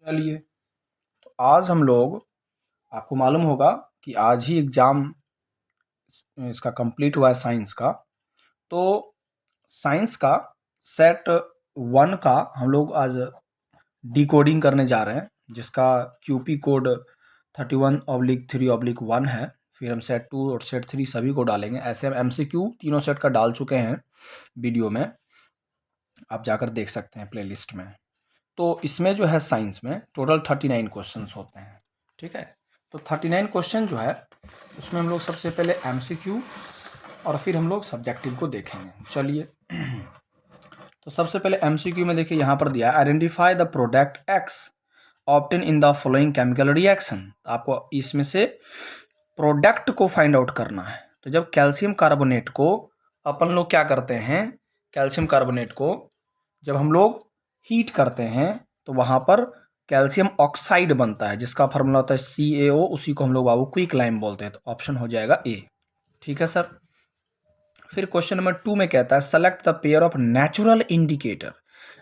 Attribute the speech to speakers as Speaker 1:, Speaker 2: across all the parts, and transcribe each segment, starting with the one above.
Speaker 1: चलिए, तो आज हम लोग, आपको मालूम होगा कि आज ही एग्ज़ाम इसका कंप्लीट हुआ है साइंस का। तो साइंस का सेट 1 का हम लोग आज डिकोडिंग करने जा रहे हैं, जिसका क्यूपी कोड 31/3/1 है। फिर हम सेट 2 और सेट 3 सभी को डालेंगे। ऐसे हम एमसीक्यू तीनों सेट का डाल चुके हैं वीडियो में, आप जाकर देख सकते हैं प्लेलिस्ट में। तो इसमें जो है साइंस में टोटल 39 क्वेश्चंस होते हैं, ठीक है। तो 39 क्वेश्चन जो है उसमें हम लोग सबसे पहले एमसीक्यू और फिर हम लोग सब्जेक्टिव को देखेंगे। चलिए, तो सबसे पहले एमसीक्यू में देखिए यहाँ पर दिया है identify the product x obtain in the following chemical reaction. आपको इसमें से प्रोडक्ट को फाइंड आउट करना है। तो जब कैल्शियम कार्बोनेट को अपन लोग क्या करते हैं, कैल्शियम कार्बोनेट को जब हम लोग हीट करते हैं तो वहाँ पर कैल्शियम ऑक्साइड बनता है, जिसका फार्मूला होता है CaO। उसी को हम लोग बाबू क्विक लाइम बोलते हैं। तो ऑप्शन हो जाएगा ए, ठीक है सर। फिर क्वेश्चन नंबर 2 में कहता है select the pair of natural indicator.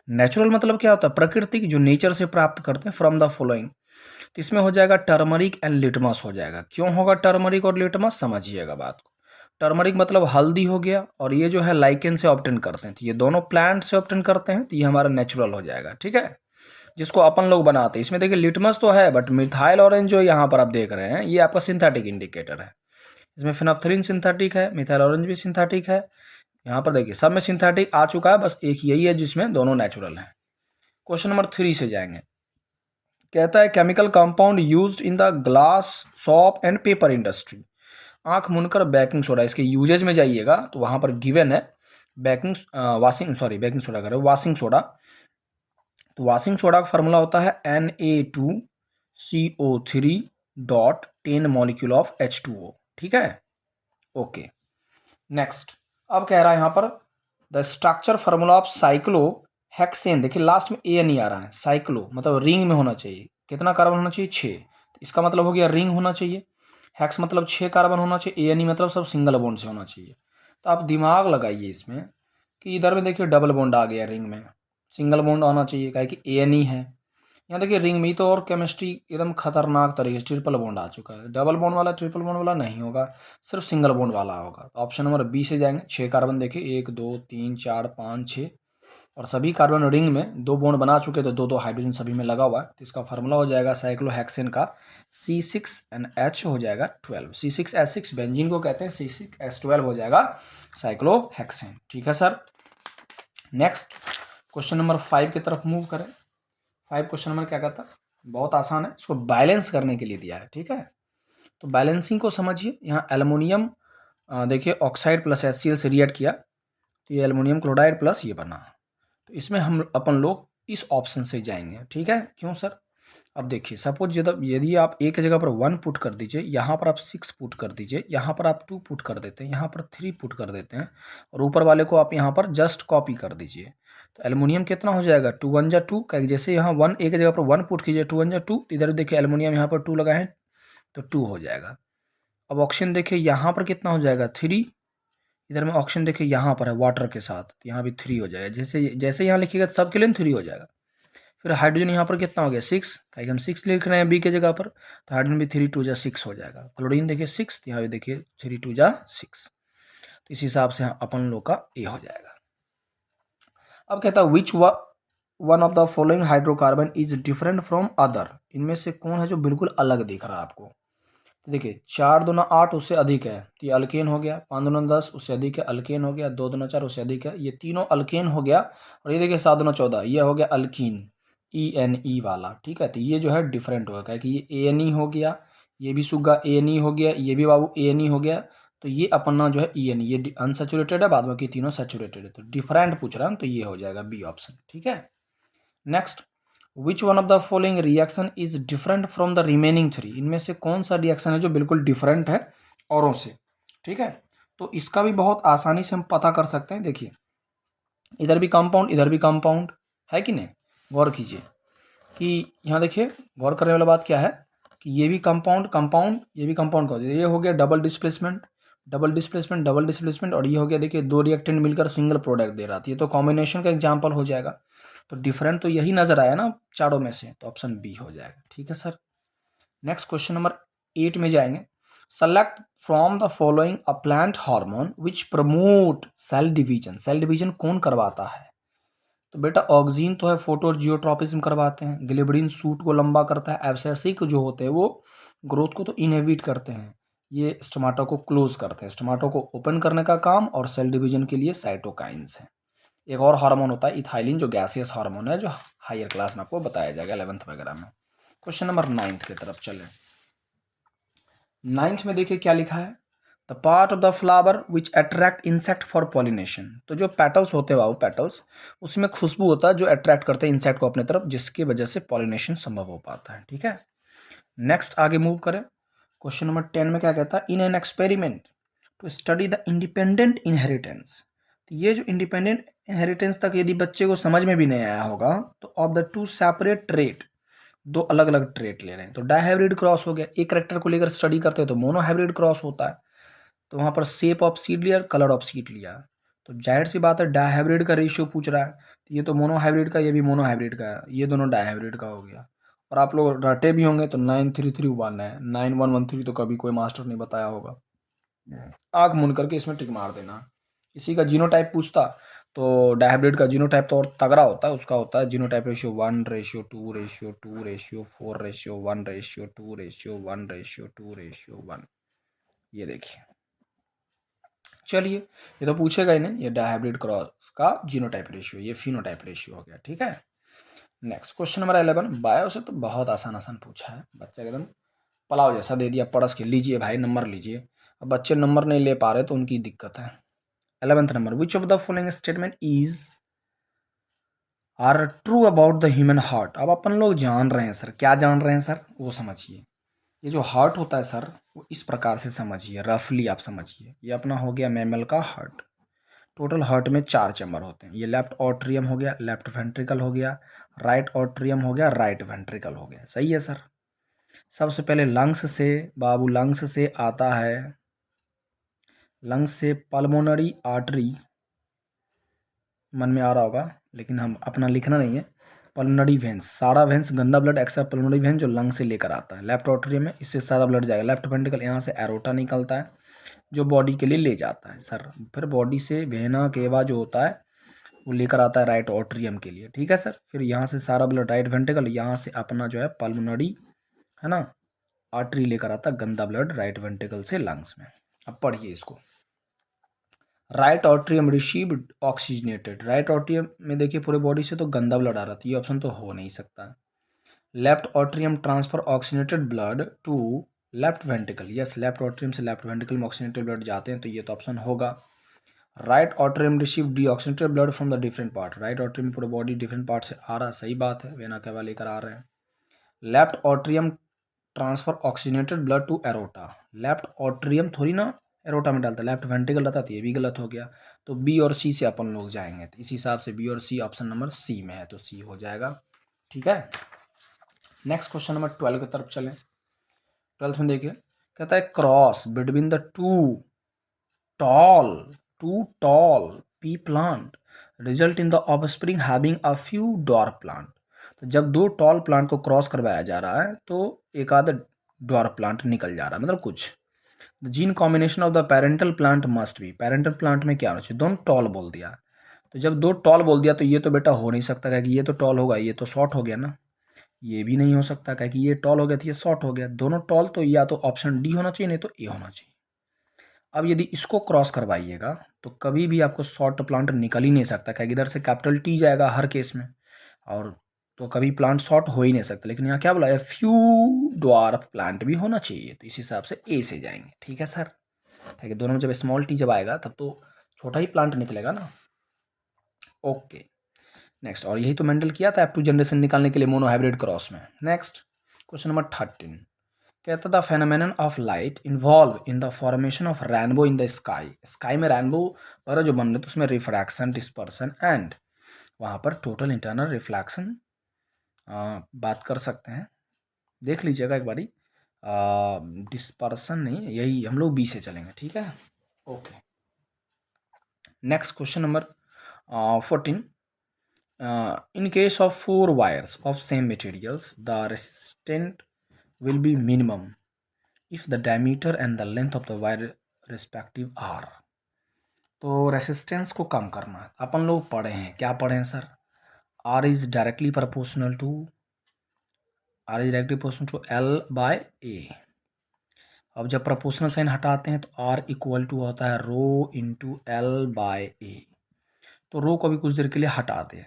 Speaker 1: Natural मतलब क्या होता है, प्राकृतिक, जो नेचर से प्राप्त करते हैं, फ्रॉम द फॉलोइंग। तो इसमें हो जाएगा टर्मरिक एंड लिटमस हो जाएगा। क्यों होगा टर्मरिक और लिटमस, समझिएगा बात को। टर्मरिक मतलब हल्दी हो गया, और ये जो है लाइकेन से ऑब्टेन करते हैं, तो ये दोनों प्लांट से ऑब्टेन करते हैं, तो ये हमारा नेचुरल हो जाएगा, ठीक है, जिसको अपन लोग बनाते हैं। इसमें देखिए लिटमस तो है, बट मिथाइल ऑरेंज जो यहाँ पर आप देख रहे हैं, ये आपका सिंथेटिक इंडिकेटर है। इसमें फिनाप्थलीन सिंथेटिक है, मिथाइल ऑरेंज भी सिंथेटिक है। यहाँ पर देखिए सब में सिंथेटिक आ चुका है, बस एक यही है जिसमें दोनों नेचुरल हैं। क्वेश्चन नंबर 3 से जाएंगे। कहता है chemical compound used in the glass, shop and paper industry. आंख मुनकर बेकिंग सोडा, इसके यूजेज में जाइएगा तो वहाँ पर गिवन है बेकिंग बेकिंग सोडा करें, वाशिंग सोडा। तो वाशिंग सोडा का फार्मूला होता है Na2CO3 dot 10 molecule of H2O, ठीक है, ओके। नेक्स्ट, अब कह रहा है यहाँ पर the structure formula of cyclo hexane. देखिए लास्ट में ए नहीं आ रहा है, साइक्लो मतलब रिंग में होना चाहिए। कितना कार्बन होना चाहिए, 6। तो इसका मतलब हो गया रिंग होना चाहिए। हेक्स मतलब 6 कार्बन होना चाहिए। ए मतलब सब सिंगल बॉन्ड से होना चाहिए। तो आप दिमाग लगाइए इसमें कि इधर में देखिए डबल बॉन्ड आ गया, रिंग में सिंगल बॉन्ड आना चाहिए, क्या कि ए है। यहाँ देखिए रिंग में तो और केमिस्ट्री एकदम खतरनाक तरीके से ट्रिपल बॉन्ड आ चुका है। डबल बॉन्ड वाला ट्रिपल बॉन्ड वाला नहीं होगा, सिर्फ सिंगल बॉन्ड वाला होगा। तो ऑप्शन नंबर बी से जाएंगे। 6 कार्बन देखिए, 1 2 3 4 5 6, और सभी कार्बन रिंग में 2 बॉन्ड बना चुके, तो 2 हाइड्रोजन सभी में लगा हुआ है। तो इसका फार्मूला हो जाएगा साइक्लोहेक्सेन का C6N H हो जाएगा 12। C6H6 बेंजीन को कहते हैं, C6H12 हो जाएगा साइक्लोहेक्सेन, ठीक है सर। नेक्स्ट क्वेश्चन नंबर 5 की तरफ मूव करें। 5 क्वेश्चन नंबर क्या कहता है, बहुत आसान है, इसको बैलेंस करने के लिए दिया है, ठीक है। तो बैलेंसिंग को समझिए। यहाँ एल्युमिनियम देखिए ऑक्साइड प्लस HCl से रिएक्ट किया, तो ये एल्युमिनियम क्लोराइड प्लस ये बना। तो इसमें हम अपन लोग इस ऑप्शन से जाएंगे, ठीक है। क्यों सर, अब देखिए सपोज यदि आप एक जगह पर 1 पुट कर दीजिए, यहाँ पर आप 6 पुट कर दीजिए, यहाँ पर आप 2 पुट कर देते हैं, यहाँ पर 3 पुट कर देते हैं, और ऊपर वाले को आप यहाँ पर जस्ट कॉपी कर दीजिए। तो एल्युमिनियम कितना हो जाएगा, 2 1 जा 2, जैसे यहाँ 1 एक जगह पर 1 पुट कीजिए, 2 1 जा 2, इधर देखिए एल्युमिनियम यहाँ पर 2 लगा है, तो 2 हो जाएगा। अब ऑक्सीजन देखिए यहाँ पर कितना हो जाएगा, 3। इधर में ऑक्सीजन देखिए यहाँ पर है वाटर के साथ, तो यहाँ भी 3 हो जाएगा। जैसे जैसे यहाँ लिखिएगा सबके लिए 3 हो जाएगा। फिर हाइड्रोजन यहाँ पर कितना हो गया, 6, क्योंकि हम 6 लिख रहे हैं बी के जगह पर, तो हाइड्रोजन भी 3 2 जा 6 हो जाएगा। क्लोरीन देखिए 6, तो यहाँ भी देखिए 3 2 जा 6। तो इस हिसाब से अपन लोग का ए हो जाएगा। अब कहता है which one of the following hydrocarbon is different from other. इनमें से कौन है जो बिल्कुल अलग दिख रहा है आपको। तो देखिए 4 दूना 8 उससे अधिक है, तो ये अल्केन हो गया। 5 दूना 10 उससे अधिक है, अल्केन हो गया। 2 दूना 4 उससे अधिक है, ये तीनों अल्केन हो गया। और ये देखिए 7 दूना 14, ये हो गया अल्कीन, ENE वाला, ठीक है। तो ये जो है डिफरेंट होगा, कि ये ANE हो गया, ये भी सुग्गा ANE हो गया, ये भी बाबू ANE हो गया। तो ये अपना जो है ENE, ये अनसेचुरेटेड है, बाद में कि तीनों सेचुरेटेड है। तो डिफरेंट पूछ रहा है, तो ये हो जाएगा बी ऑप्शन, ठीक है। Next, which one of the following reaction is different from the remaining 3। इनमें से कौन सा रिएक्शन है जो बिल्कुल डिफरेंट है औरों से, ठीक है। तो इसका भी बहुत आसानी से हम पता कर सकते हैं। देखिए इधर भी कंपाउंड, इधर भी कंपाउंड है कि नहीं, गौर कीजिए कि यहाँ देखिए गौर करने वाला बात क्या है कि ये भी कंपाउंड कंपाउंड, ये भी कंपाउंड कर दिया। ये हो गया double displacement, double displacement, double displacement, और ये हो गया देखिए 2 रिएक्टेंट मिलकर सिंगल प्रोडक्ट दे रहा था। ये तो कॉम्बिनेशन का एग्जाम्पल हो जाएगा। तो डिफरेंट तो यही नजर आया ना चारों में से, तो ऑप्शन बी हो जाएगा। ठीक है सर। नेक्स्ट क्वेश्चन नंबर 8 में जाएंगे। Select from the following a plant hormone which promote cell division. Cell division कौन करवाता है? तो बेटा ऑक्सीन तो है, फोटो और जियोट्रॉपिज्म करवाते हैं। गिलिब्रिन सूट को लंबा करता है। एब्सेसिक जो होते हैं वो ग्रोथ को तो इनहिबिट करते हैं। ये स्टोमाटा को क्लोज करते हैं। स्टोमाटा को ओपन करने का काम, और सेल डिवीजन के लिए साइटोकाइंस है। एक और हार्मोन होता है इथाइलिन, जो गैसियस हार्मोन है, जो हायर क्लास में आपको बताया जाएगा 11th वगैरह में। क्वेश्चन नंबर 9 की तरफ चले। 9th में देखिए क्या लिखा है। The part of the flower which attract insect for pollination. तो जो पेटल्स होते हैं वाउ पेटल्स, उसमें खुशबू होता है जो अट्रैक्ट करते हैं इंसेक्ट को अपने तरफ, जिसकी वजह से पॉलिनेशन संभव हो पाता है। ठीक है। नेक्स्ट आगे मूव करें। क्वेश्चन नंबर 10 में क्या कहता है। In an experiment to study the independent inheritance. ये जो इंडिपेंडेंट इनहेरिटेंस तक यदि बच्चे को समझ में भी नहीं आया होगा, तो of the two separate trait, दो अलग अलग ट्रेट ले रहे हैं, तो डायहाइब्रिड क्रॉस हो गया। एक करेक्टर को लेकर स्टडी करते हैं तो मोनोहाइब्रिड क्रॉस होता है। तो वहाँ पर शेप ऑफ सीड लिया, कलर ऑफ सीड लिया, तो जाहिर सी बात है डायहाइब्रिड का रेशियो पूछ रहा है। तो ये तो मोनोहाइब्रिड का, ये भी मोनोहाइब्रिड का है, ये दोनों डायहाइब्रिड का हो गया। और आप लोग रटे भी होंगे तो 9331 है, 9113 तो कभी कोई मास्टर नहीं बताया होगा। आंख मूंद करके इसमें टिक मार देना। इसी का जीनोटाइप पूछता तो डायहाइब्रिड का जीनोटाइप तो और तगड़ा होता है। उसका होता है जीनोटाइप रेशियो 1:2:4:1:1:1:1:1। ये देखिए, चलिए ये तो पूछेगा ही नहीं, ये डायहाइब्रिड क्रॉस का जीनोटाइप रेशियो, ये फिनोटाइप रेशियो हो गया। ठीक है। Next question number 11। बायो से तो बहुत आसान आसान पूछा है, बच्चा एकदम पलाव जैसा दे दिया, पड़स के लीजिए भाई नंबर लीजिए। अब बच्चे नंबर नहीं ले पा रहे तो उनकी दिक्कत है। 11th number. Which of the following statement is are true about the human heart. अब अपन लोग जान रहे हैं सर, क्या जान रहे हैं सर वो समझिए। ये जो हार्ट होता है सर, वो इस प्रकार से समझिए, रफली आप समझिए। ये अपना हो गया मैमल का हार्ट। टोटल हार्ट में 4 चैम्बर होते हैं। ये लेफ्ट ऑट्रियम हो गया, लेफ्ट वेंट्रिकल हो गया, राइट ऑट्रियम हो गया, राइट वेंट्रिकल हो गया। सही है सर। सबसे पहले लंग्स से बाबू, लंग्स से आता है, लंग्स से पल्मोनरी आर्टरी, मन में आ रहा होगा लेकिन हम अपना लिखना नहीं है। पल्मोनरी वेंस, सारा वेंस गंदा ब्लड एक्सेप्ट पल्मोनरी वेंस जो लंग से लेकर आता है। लेफ्ट ऑट्रियम में इससे सारा ब्लड जाएगा। लेफ्ट वेंट्रिकल, यहाँ से एरोटा निकलता है जो बॉडी के लिए ले जाता है सर। फिर बॉडी से वेना केवा जो होता है वो लेकर आता है राइट ऑट्रियम के लिए। ठीक है सर। फिर यहाँ से सारा ब्लड राइट वेंट्रिकल, यहाँ से अपना जो है पल्मोनरी है ना आर्टरी लेकर आता है गंदा ब्लड राइट वेंट्रिकल से लंग्स में। अब पढ़िए इसको। Right atrium received oxygenated. Right atrium में देखिए पूरे बॉडी से तो गंदा ब्लड आ रहा था, ये ऑप्शन तो हो नहीं सकता। Left atrium transfer oxygenated blood to left ventricle. Yes, left atrium से लेफ्ट वेंट्रिकल में ऑक्सीजनेटेड ब्लड जाते हैं, तो ये तो ऑप्शन होगा। Right atrium receive deoxygenated blood from the different part. Right atrium पूरे बॉडी डिफरेंट पार्ट से आ रहा, सही बात है, वेना केवा लेकर आ रहे हैं। Left atrium transfer oxygenated blood to aorta. Left atrium थोड़ी ना एरोटा में डालता, लेफ्ट वेंट्रिकल रहता, तो ये भी गलत हो गया। तो बी और सी से अपन लोग जाएंगे, तो इस हिसाब से बी और सी ऑप्शन नंबर सी में है, तो सी हो जाएगा। ठीक है। नेक्स्ट क्वेश्चन नंबर 12 की तरफ चलें। 12th में देखिए कहता है cross between the tall to tall pea plant result in the offspring having a few dwarf plant. तो जब दो टॉल प्लांट को क्रॉस करवाया जा रहा है तो एक आधा डॉर्फ प्लांट निकल जा रहा है, मतलब कुछ। The gene combination of the parental plant must be. Parental plant में क्या होना चाहिए, दोनों टॉल बोल दिया। तो जब दो टॉल बोल दिया तो ये तो बेटा हो नहीं सकता, क्योंकि ये तो टॉल होगा, ये तो शॉर्ट हो गया ना। ये भी नहीं हो सकता क्योंकि ये टॉल हो गया तो ये शॉर्ट हो गया। दोनों टॉल, तो या तो ऑप्शन डी होना चाहिए, नहीं तो ए होना चाहिए। अब यदि इसको क्रॉस करवाइएगा तो कभी भी आपको शॉर्ट प्लांट निकल ही नहीं सकता, क्योंकि इधर से कैपिटल टी जाएगा हर केस में, और तो कभी प्लांट शॉर्ट हो ही नहीं सकता। लेकिन यहाँ क्या बोला है, फ्यू ड्वार्फ प्लांट भी होना चाहिए, तो इस हिसाब से ए से जाएंगे। ठीक है सर। ठीक है, दोनों में जब स्मॉल टी जब आएगा तब तो छोटा ही प्लांट निकलेगा ना। ओके। नेक्स्ट, और यही तो मेंडल किया था F2 जनरेशन निकालने के लिए मोनोहाइब्रिड क्रॉस में। नेक्स्ट क्वेश्चन नंबर 13 कहता था phenomenon of light involve in the formation of rainbow in the sky. Sky में रेनबो पर जो बन रहे तो उसमें रिफ्रैक्शन, डिस्पर्सन एंड वहाँ पर टोटल इंटरनल रिफ्लेक्शन बात कर सकते हैं, देख लीजिएगा एक बारी। डिस्पर्सन नहीं, यही हम लोग बी से चलेंगे। ठीक है। Okay. Next question number 14 in case of 4 wires of same materials, the resistance will be minimum if the diameter and the length of the wire respective are. तो रेसिस्टेंस को कम करना है। अपन लोग पढ़े हैं, क्या पढ़े हैं sir? R is directly proportional to L/A। अब जब प्रोपोर्शनल साइन हटाते हैं तो R इक्वल टू होता है रो इंटू L/A। तो रो को भी कुछ देर के लिए हटा दें,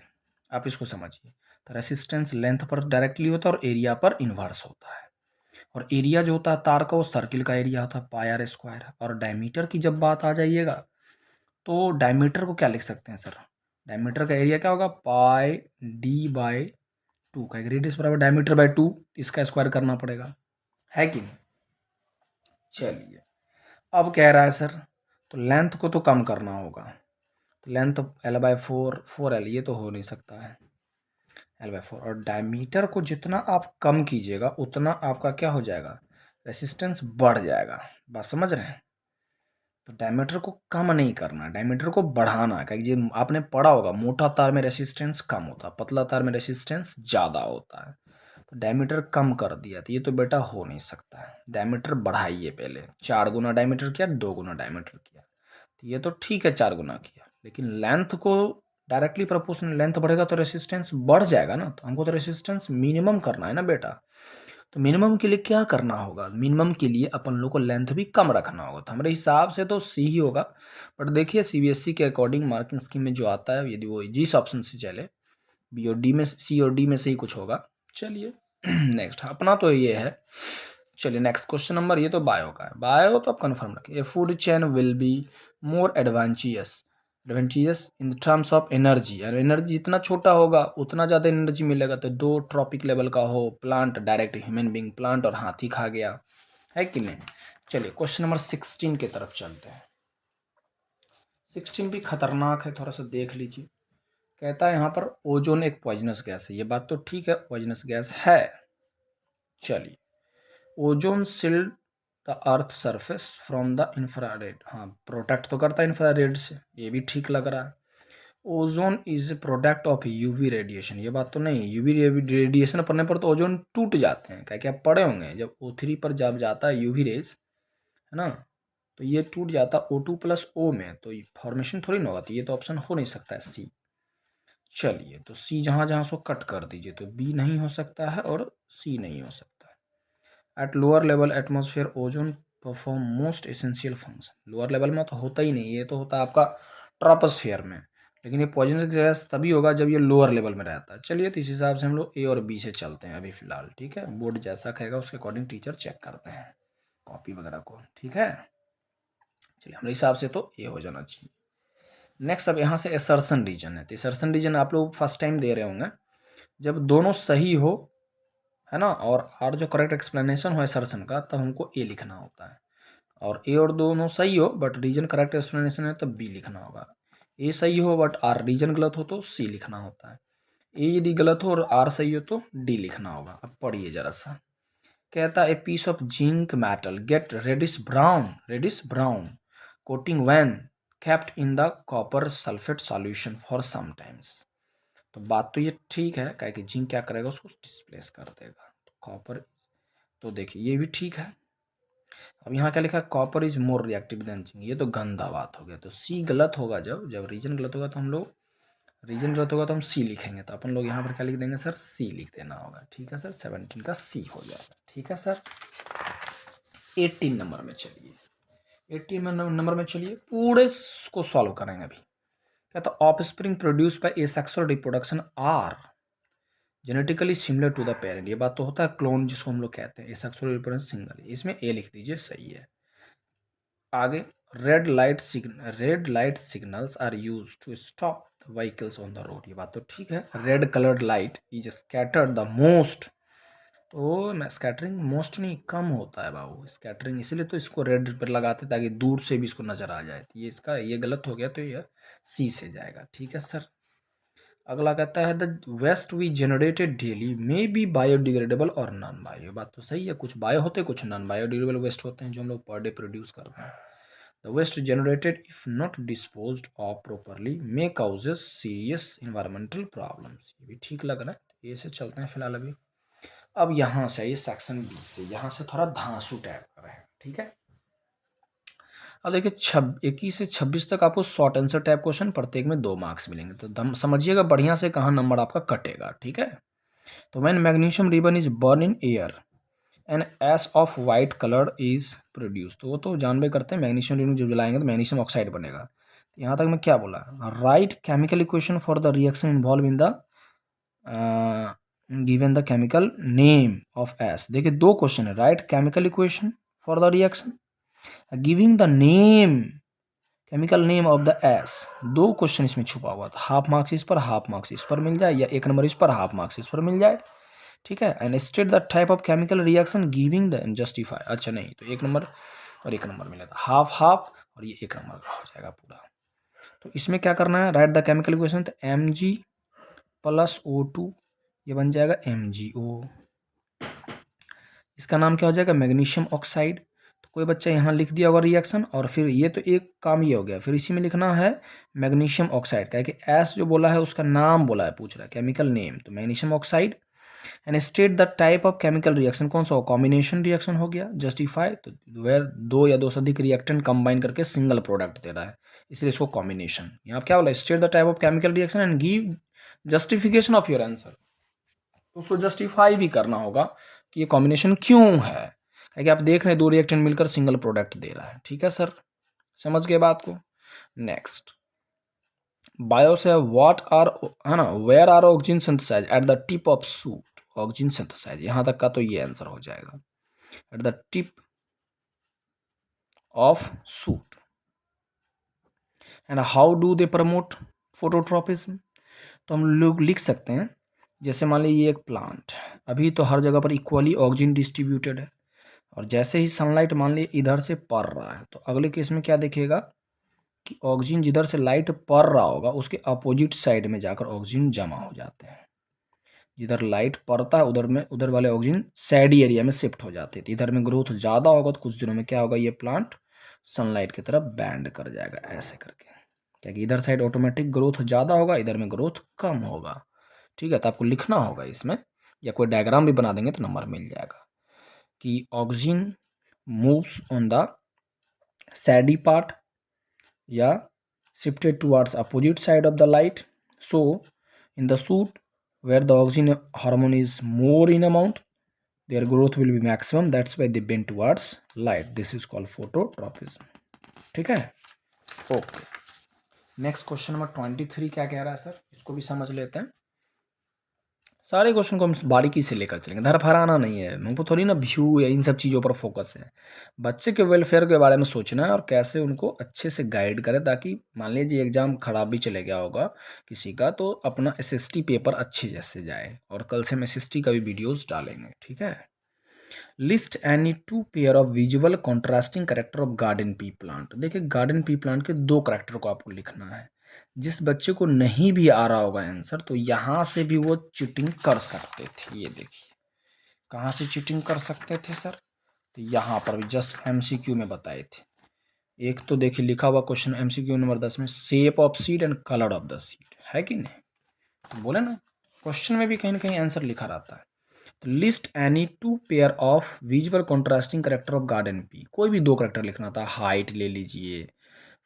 Speaker 1: आप इसको समझिए। तो रेसिस्टेंस लेंथ पर डायरेक्टली होता है और एरिया पर इन्वर्स होता है। और एरिया जो होता है तार का, वो सर्किल का एरिया होता है πr²। और डायमीटर की जब बात आ जाइएगा तो डायमीटर को क्या लिख सकते हैं सर? डायमीटर का एरिया क्या होगा? πd/2 का, एक रेडियस बराबर डायमीटर बाय 2, इसका स्क्वायर करना पड़ेगा, है कि नहीं? चलिए, अब कह रहा है सर तो लेंथ को तो कम करना होगा, तो लेंथ L/4, 4L, ये तो हो नहीं सकता है, L/4। और डायमीटर को जितना आप कम कीजिएगा उतना आपका क्या हो जाएगा? रेसिस्टेंस बढ़ जाएगा। बात समझ रहे हैं? तो डायमीटर को कम नहीं करना, डायमीटर को बढ़ाना है। क्योंकि आपने पढ़ा होगा मोटा तार में रेसिस्टेंस कम होता है, पतला तार में रेसिस्टेंस ज़्यादा होता है। तो डायमीटर कम कर दिया तो ये तो बेटा हो नहीं सकता है। डायमीटर बढ़ाइए, पहले 4 गुना डायमीटर किया, 2 गुना डायमीटर किया, तो ये तो ठीक है 4 गुना किया, लेकिन लेंथ को डायरेक्टली प्रोपोर्शनल, लेंथ बढ़ेगा तो रेसिस्टेंस बढ़ जाएगा ना। तो हमको तो रेसिस्टेंस मिनिमम करना है ना बेटा। तो मिनिमम के लिए क्या करना होगा? मिनिमम के लिए अपन लोग को लेंथ भी कम रखना होगा। तो हमारे हिसाब से तो सी ही होगा, बट देखिए सीबीएसई के अकॉर्डिंग मार्किंग स्कीम में जो आता है, यदि वो जिस ऑप्शन से चले, बी और डी में, सी और डी में से ही कुछ होगा। चलिए नेक्स्ट अपना तो ये है। चलिए नेक्स्ट क्वेश्चन नंबर, ये तो बायो का है, बायो तो आप कंफर्म रखिए। Food chain will be more advantageous in terms of energy. और एनर्जी जितना छोटा होगा उतना ज़्यादा एनर्जी मिलेगा। तो 2 ट्रॉपिक लेवल का हो plant, direct human being plant और हाथी खा गया, है कि नहीं? चलिए क्वेश्चन नंबर 16 की तरफ चलते हैं। 16 भी खतरनाक है, थोड़ा सा देख लीजिए। कहता है यहाँ पर ओजोन एक पॉइजनस गैस है, ये बात तो ठीक है, पॉइजनस गैस है। चलिए, ozone shield the earth surface from the infrared, हाँ प्रोटेक्ट तो करता है इंफ्रारेड से, ये भी ठीक लग रहा है। Ozone is product of UV radiation, ये बात तो नहीं, यूवी रेडिएशन पड़ने पर तो ओजोन टूट जाते हैं। क्या क्या पढ़े होंगे, जब O3 पर जब जाता है यूवी रेस, है ना, तो ये टूट जाता O2+O में, तो फॉर्मेशन थोड़ी ना होगा। तो ये तो ऑप्शन हो नहीं सकता है सी। चलिए, तो सी जहाँ जहाँ सो कट कर दीजिए, तो बी नहीं हो सकता है और सी नहीं हो सकता है। At lower level atmosphere ozone perform most essential function, lower level में तो होता ही नहीं, ये तो होता है आपका ट्रोपोस्फियर में। लेकिन ये पॉइजनस गैस तभी होगा जब ये लोअर लेवल में रहता है। चलिए, तो इस हिसाब से हम लोग ए और बी से चलते हैं अभी फिलहाल, ठीक है। बोर्ड जैसा कहेगा उसके अकॉर्डिंग टीचर चेक करते हैं कॉपी वगैरह को, ठीक है। चलिए, हमारे हिसाब से तो ए हो जाना चाहिए। नेक्स्ट, अब यहाँ से एसर्शन रीजन है। तो एसर्शन रीजन आप लोग फर्स्ट टाइम दे रहे होंगे, जब दोनों सही हो, है ना, और जो करेक्ट एक्सप्लेनेशन हो एसर्शन का, तब हमको ए लिखना होता है। और ए और दोनों सही हो बट रीजन करेक्ट एक्सप्लेनेशन है तब बी लिखना होगा। ए सही हो बट आर रीजन गलत हो तो सी लिखना होता है। ए यदि गलत हो और आर सही हो तो डी लिखना होगा। अब पढ़िए जरा सा। कहता है a piece of zinc metal get reddish brown coating when kept in the copper sulfate solution for some times। तो बात तो ये ठीक है, क्या कि जिंक क्या करेगा, उसको डिस्प्लेस कर देगा। तो कॉपर, तो देखिए ये भी ठीक है। अब यहाँ क्या लिखा है, copper is more reactive than zinc, ये तो गंदा बात हो गया। तो सी गलत होगा, जब रीजन गलत होगा तो हम लोग, रीजन गलत होगा तो हम सी लिखेंगे। तो अपन लोग यहाँ पर क्या लिख देंगे सर, सी लिख देना होगा, ठीक है सर। 17 का सी हो जाएगा, ठीक है सर। 18 नंबर में चलिए, 18 नंबर में चलिए, पूरे को सॉल्व करेंगे अभी। कहता offspring produce by asexual reproduction are genetically similar to the parent, ये बात तो होता है क्लोन जिसको हम लोग कहते हैं, एसेक्सुअल रिप्रोडक्शन सिंगल, इसमें ए लिख दीजिए, सही है। आगे, red light signals are use to stop the vehicles on the road, ये बात तो ठीक है। Red coloured light is scattered the most, तो मैं स्कैटरिंग मोस्ट नहीं, कम होता है बाबू स्कैटरिंग, इसलिए तो इसको रेड पर लगाते ताकि दूर से भी इसको नजर आ जाए। तो ये इसका ये गलत हो गया, तो ये सी से जाएगा, ठीक है सर। अगला कहता है the waste we generated daily may be biodegradable और नॉन बायो, बात तो सही है, कुछ बायो होते हैं कुछ नॉन बायोडिग्रेडेबल वेस्ट होते हैं जो हम लोग पर डे प्रोड्यूस करते हैं। The waste generated if not disposed of properly may causes serious environmental problems. ये भी ठीक लग रहा है, ये से चलते हैं फिलहाल अभी। अब यहाँ से ये सेक्शन बी से, यहाँ से थोड़ा धांसू टाइप का रहेगा, ठीक है। अब देखिए 21 से 26 तक आपको शॉर्ट आंसर टाइप क्वेश्चन, प्रत्येक में 2 मार्क्स मिलेंगे, तो समझिएगा बढ़िया से कहाँ नंबर आपका कटेगा, ठीक है। तो when magnesium ribbon is burn in air an ash of white colour is produce, तो वो तो जानबे करते हैं, मैग्नीशियम रिबन जब जलाएंगे तो मैग्नीशियम ऑक्साइड बनेगा। तो यहाँ तक मैं क्या बोला, right chemical equation for the reaction involve in the given the chemical name of S. देखिए 2 क्वेश्चन है, right chemical equation for the reaction, giving the name chemical name of the S. 2 question इसमें छुपा हुआ था, half marks इस पर, half marks इस पर मिल जाए, या 1 नंबर इस पर, हाफ मार्क्स इस पर मिल जाए, ठीक है। And state the type of chemical reaction giving the justify, अच्छा नहीं तो 1 नंबर और 1 नंबर मिला था, हाफ हाफ, और ये 1 नंबर का हो जाएगा पूरा। तो इसमें क्या करना है, राइट द केमिकल इक्वेशन, तो Mg प्लस O2 ये बन जाएगा MgO, इसका नाम क्या हो जाएगा, मैग्नीशियम ऑक्साइड। तो कोई बच्चा यहाँ लिख दिया होगा रिएक्शन, और फिर ये तो एक काम ये हो गया, फिर इसी में लिखना है मैग्नीशियम ऑक्साइड, क्या कि एस जो बोला है उसका नाम बोला है, पूछ रहा है केमिकल नेम, तो magnesium oxide. And state the type of chemical reaction, कौन सा हो, कॉम्बिनेशन रिएक्शन हो गया, जस्टिफाई तो वेयर 2 या 2 से अधिक रिएक्टेंट कंबाइन करके सिंगल प्रोडक्ट दे रहा है, इसलिए इसको कॉम्बिनेशन। यहाँ क्या बोला, state the type of chemical reaction and give justification of your answer, तो उसको जस्टिफाई भी करना होगा कि ये कॉम्बिनेशन क्यों है, क्योंकि आप देख रहे हैं 2 रिएक्टेंट मिलकर सिंगल प्रोडक्ट दे रहा है, ठीक है सर, समझ गए बात को। नेक्स्ट बायो से व्हाट आर, है ना, where are auxin synthesise at the tip of shoot, auxin synthesise यहाँ तक का तो ये आंसर हो जाएगा, at the tip of shoot. And how do they promote phototropism, तो हम लोग लिख सकते हैं, जैसे मान लीजिए ये एक प्लांट, अभी तो हर जगह पर इक्वली ऑक्सीजन डिस्ट्रीब्यूटेड है, और जैसे ही सनलाइट मान लीजिए इधर से पड़ रहा है, तो अगले केस में क्या देखिएगा कि ऑक्सीजन जिधर से लाइट पड़ रहा होगा उसके अपोजिट साइड में जाकर ऑक्सीजन जमा हो जाते हैं, जिधर लाइट पड़ता है उधर में, उधर वाले ऑक्सीजन सैडी एरिया में शिफ्ट हो जाते हैं, तो इधर में ग्रोथ ज़्यादा होगा, तो कुछ दिनों में क्या होगा, ये प्लांट सनलाइट की तरफ बैंड कर जाएगा ऐसे करके, क्योंकि इधर साइड ऑटोमेटिक ग्रोथ ज़्यादा होगा, इधर में ग्रोथ कम होगा, ठीक है। तो आपको लिखना होगा इसमें, या कोई डायग्राम भी बना देंगे तो नंबर मिल जाएगा कि oxygen moves on the सैडी part या shifted towards opposite side of the light, so in the shoot where the oxygen hormone is more in amount their growth will be maximum, that's why they bend towards light, this is called phototropism, ठीक है। Okay, next question number 23 क्या कह रहा है sir, इसको भी समझ लेते हैं। सारे क्वेश्चन को हम बारीकी से लेकर चलेंगे, धर फराना नहीं है, हमको थोड़ी ना व्यू या इन सब चीज़ों पर फोकस है, बच्चे के वेलफेयर के बारे में सोचना है और कैसे उनको अच्छे से गाइड करें, ताकि मान लीजिए एग्जाम खराब भी चले गया होगा किसी का, तो अपना एसएसटी पेपर अच्छे जैसे जाए, और कल से हम एसएसटी का भी वीडियोस डालेंगे, ठीक है। List any 2 pair of visual contrasting character of garden pea plant, देखिए गार्डन पी प्लांट के 2 करेक्टर को आपको लिखना है, जिस बच्चे को नहीं भी आ रहा होगा आंसर तो यहाँ से भी वो चीटिंग कर सकते थे, ये देखिए कहाँ से चीटिंग कर सकते थे सर, तो यहाँ पर भी जस्ट एमसीक्यू में बताए थे। एक तो देखिए लिखा हुआ क्वेश्चन एमसीक्यू नंबर 10 में, shape of seed and colour of the seed, है कि नहीं, तो बोले ना क्वेश्चन में भी कहीं ना कहीं आंसर लिखा रहता है। तो list any 2 pair of visual contrasting character of garden pea, कोई भी 2 करेक्टर लिखना था, हाइट ले लीजिए,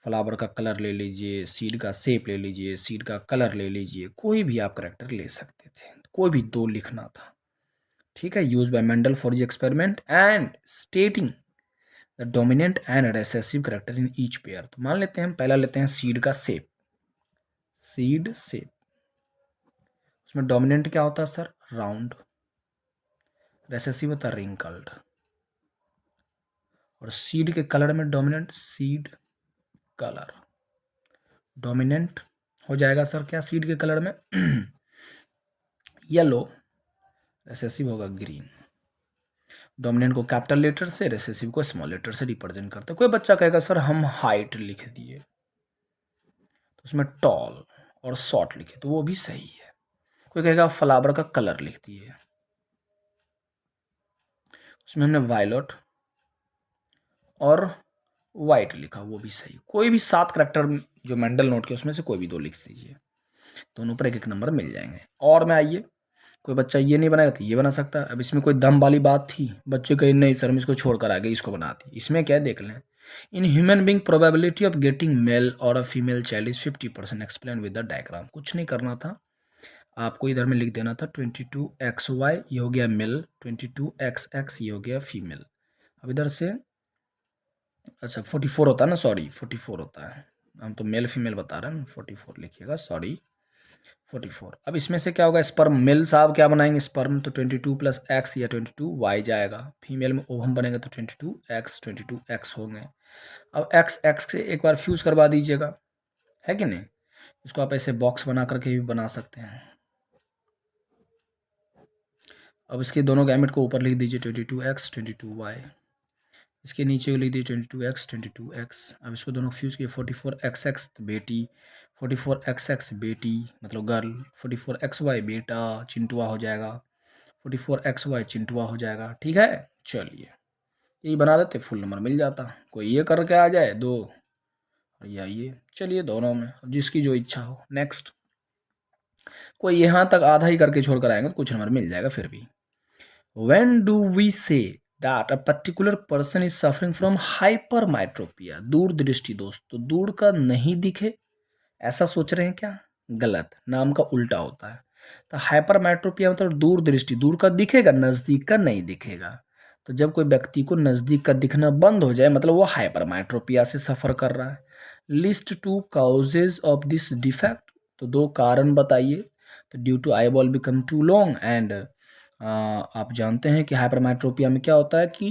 Speaker 1: फ्लावर का कलर ले लीजिए, सीड का शेप ले लीजिए, सीड का कलर ले लीजिए, कोई भी आप करेक्टर ले सकते थे, कोई भी 2 लिखना था, ठीक है। यूज बाय मेंडल फॉर ज experiment and stating the dominant and recessive character in each pair, तो मान लेते हैं पहला लेते हैं सीड का शेप, सीड शेप उसमें डोमिनेंट क्या होता है सर, राउंड, रिसेसिव होता है रिंकल्ड, और सीड के कलर में डोमिनेंट सीड कलर, डोमिनेंट हो जाएगा सर क्या सीड के कलर में येलो, रिसेसिव होगा ग्रीन, डोमिनेंट को कैपिटल लेटर से, रिसेसिव को स्मॉल लेटर से रिप्रेजेंट करते हैं। कोई बच्चा कहेगा सर हम हाइट लिख दिए, तो उसमें टॉल और शॉर्ट लिखे तो वो भी सही है। कोई कहेगा फ्लावर का कलर लिख दिए, उसमें हमने वायलेट और वाइट लिखा, वो भी सही। कोई भी 7 करैक्टर जो मेंडल नोट के उसमें से कोई भी 2 लिख दीजिए, दोनों पर एक नंबर मिल जाएंगे। और में आइए, कोई बच्चा ये नहीं बनाएगा तो ये बना सकता है। अब इसमें कोई दम वाली बात थी, बच्चे कहीं नहीं सर हम इसको छोड़कर आ गए, इसको बना दी। इसमें क्या है देख लें। In human being probability of getting male और a female child is 50%, explain with the diagram. कुछ नहीं करना था, आपको इधर में लिख देना था 22XY, ये हो गया मेल, 22XX ये हो गया फीमेल। अब इधर से अच्छा 44 होता है ना, सॉरी 44 होता है, हम तो मेल फीमेल बता रहे हैं, 44 लिखिएगा, सॉरी 44। अब इसमें से क्या होगा, स्पर्म मेल साहब क्या बनाएंगे, स्पर्म तो 22 + X या 22Y जाएगा। फीमेल में ओवम बनेगा तो 22X होंगे। अब X से एक बार फ्यूज करवा दीजिएगा, है कि नहीं। इसको आप ऐसे बॉक्स बना करके भी बना सकते हैं। अब इसके दोनों गैमेट को ऊपर लिख दीजिए 22X 22Y, इसके नीचे लिख दीजिए 22X 22X। अब इसको दोनों फ्यूज किए 44XX तो बेटी, 44XX बेटी मतलब गर्ल, 44XY बेटा चिंटुआ हो जाएगा, 44XY चिंटुआ हो जाएगा। ठीक है, चलिए यही बना देते, फुल नंबर मिल जाता। कोई ये करके आ जाए 2 और ये, चलिए दोनों में जिसकी जो इच्छा हो। नेक्स्ट, कोई यहाँ तक आधा ही करके छोड़ कर आएंगे तो कुछ नंबर मिल जाएगा फिर भी। When do we say that a particular person is suffering from hypermetropia? दूर दृष्टि दोस्त, तो दूर का नहीं दिखे ऐसा सोच रहे हैं क्या, गलत, नाम का उल्टा होता है। तो हाइपरमेट्रोपिया मतलब दूर दृष्टि, दूर का दिखेगा नज़दीक का नहीं दिखेगा। तो जब कोई व्यक्ति को नज़दीक का दिखना बंद हो जाए मतलब वो हाइपरमेट्रोपिया से सफ़र कर रहा है। List 2 causes of this defect, तो 2 कारण बताइए। तो due to eye ball become too long and, आप जानते हैं कि हाइपरमेट्रोपिया में क्या होता है कि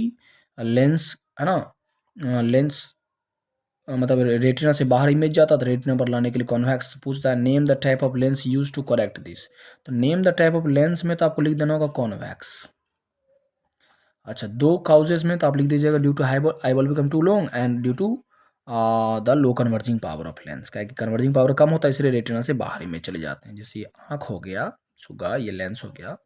Speaker 1: लेंस है ना, लेंस मतलब रेटिना से बाहर इमेज जाता था, रेटिना पर लाने के लिए कॉन्वेक्स पूछता है। Name the type of lens use to correct this, तो name the type of lens में तो आपको लिख देना होगा कॉन्वेक्स। अच्छा 2 काउजेज में तो आप लिख दीजिएगा due to eye ball become too long and due to the low converging power of lens, क्या कि कन्वर्जिंग पावर कम होता है इसलिए रेटिना से बाहर इमेज चले जाते हैं। जैसे ये आँख हो गया सुगा, ये लेंस हो गया,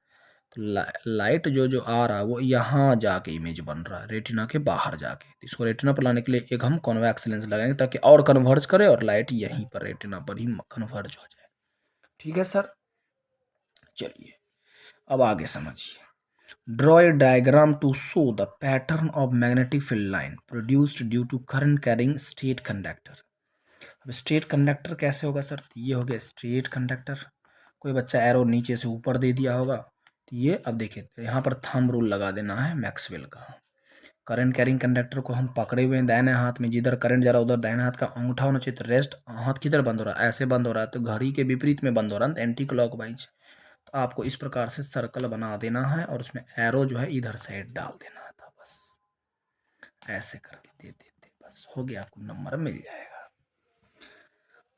Speaker 1: तो लाइट जो जो आ रहा है वो यहाँ जाके इमेज बन रहा है रेटिना के बाहर जाके। तो इसको रेटिना पर लाने के लिए एक हम कॉन्वेक्स लेंस लगाएंगे ताकि और कन्वर्ज करे और लाइट यहीं पर रेटिना पर ही कन्वर्ज हो जाए। ठीक है सर, चलिए अब आगे समझिए। Draw a diagram to show the pattern of magnetic field line produced due to current carrying straight conductor. अब स्टेट कंडक्टर कैसे होगा सर, तो ये हो गया स्टेट कंडक्टर। कोई बच्चा एरो नीचे से ऊपर दे दिया होगा, तो ये अब देखिए यहाँ पर थंब रूल लगा देना है मैक्सवेल का। करंट कैरिंग कंडक्टर को हम पकड़े हुए हैं दाहिने हाथ में, जिधर करंट जा रहा है उधर दाहिने हाथ का अंगूठा होना चाहिए। तो रेस्ट हाथ किधर बंद हो रहा है, ऐसे बंद हो रहा है, तो घड़ी के विपरीत में बंद हो रहा है, एंटी क्लॉकवाइज। तो आपको इस प्रकार से सर्कल बना देना है और उसमें एरो जो है इधर साइड डाल देना था, बस ऐसे करके दे देते, बस हो गया, आपको नंबर मिल जाएगा।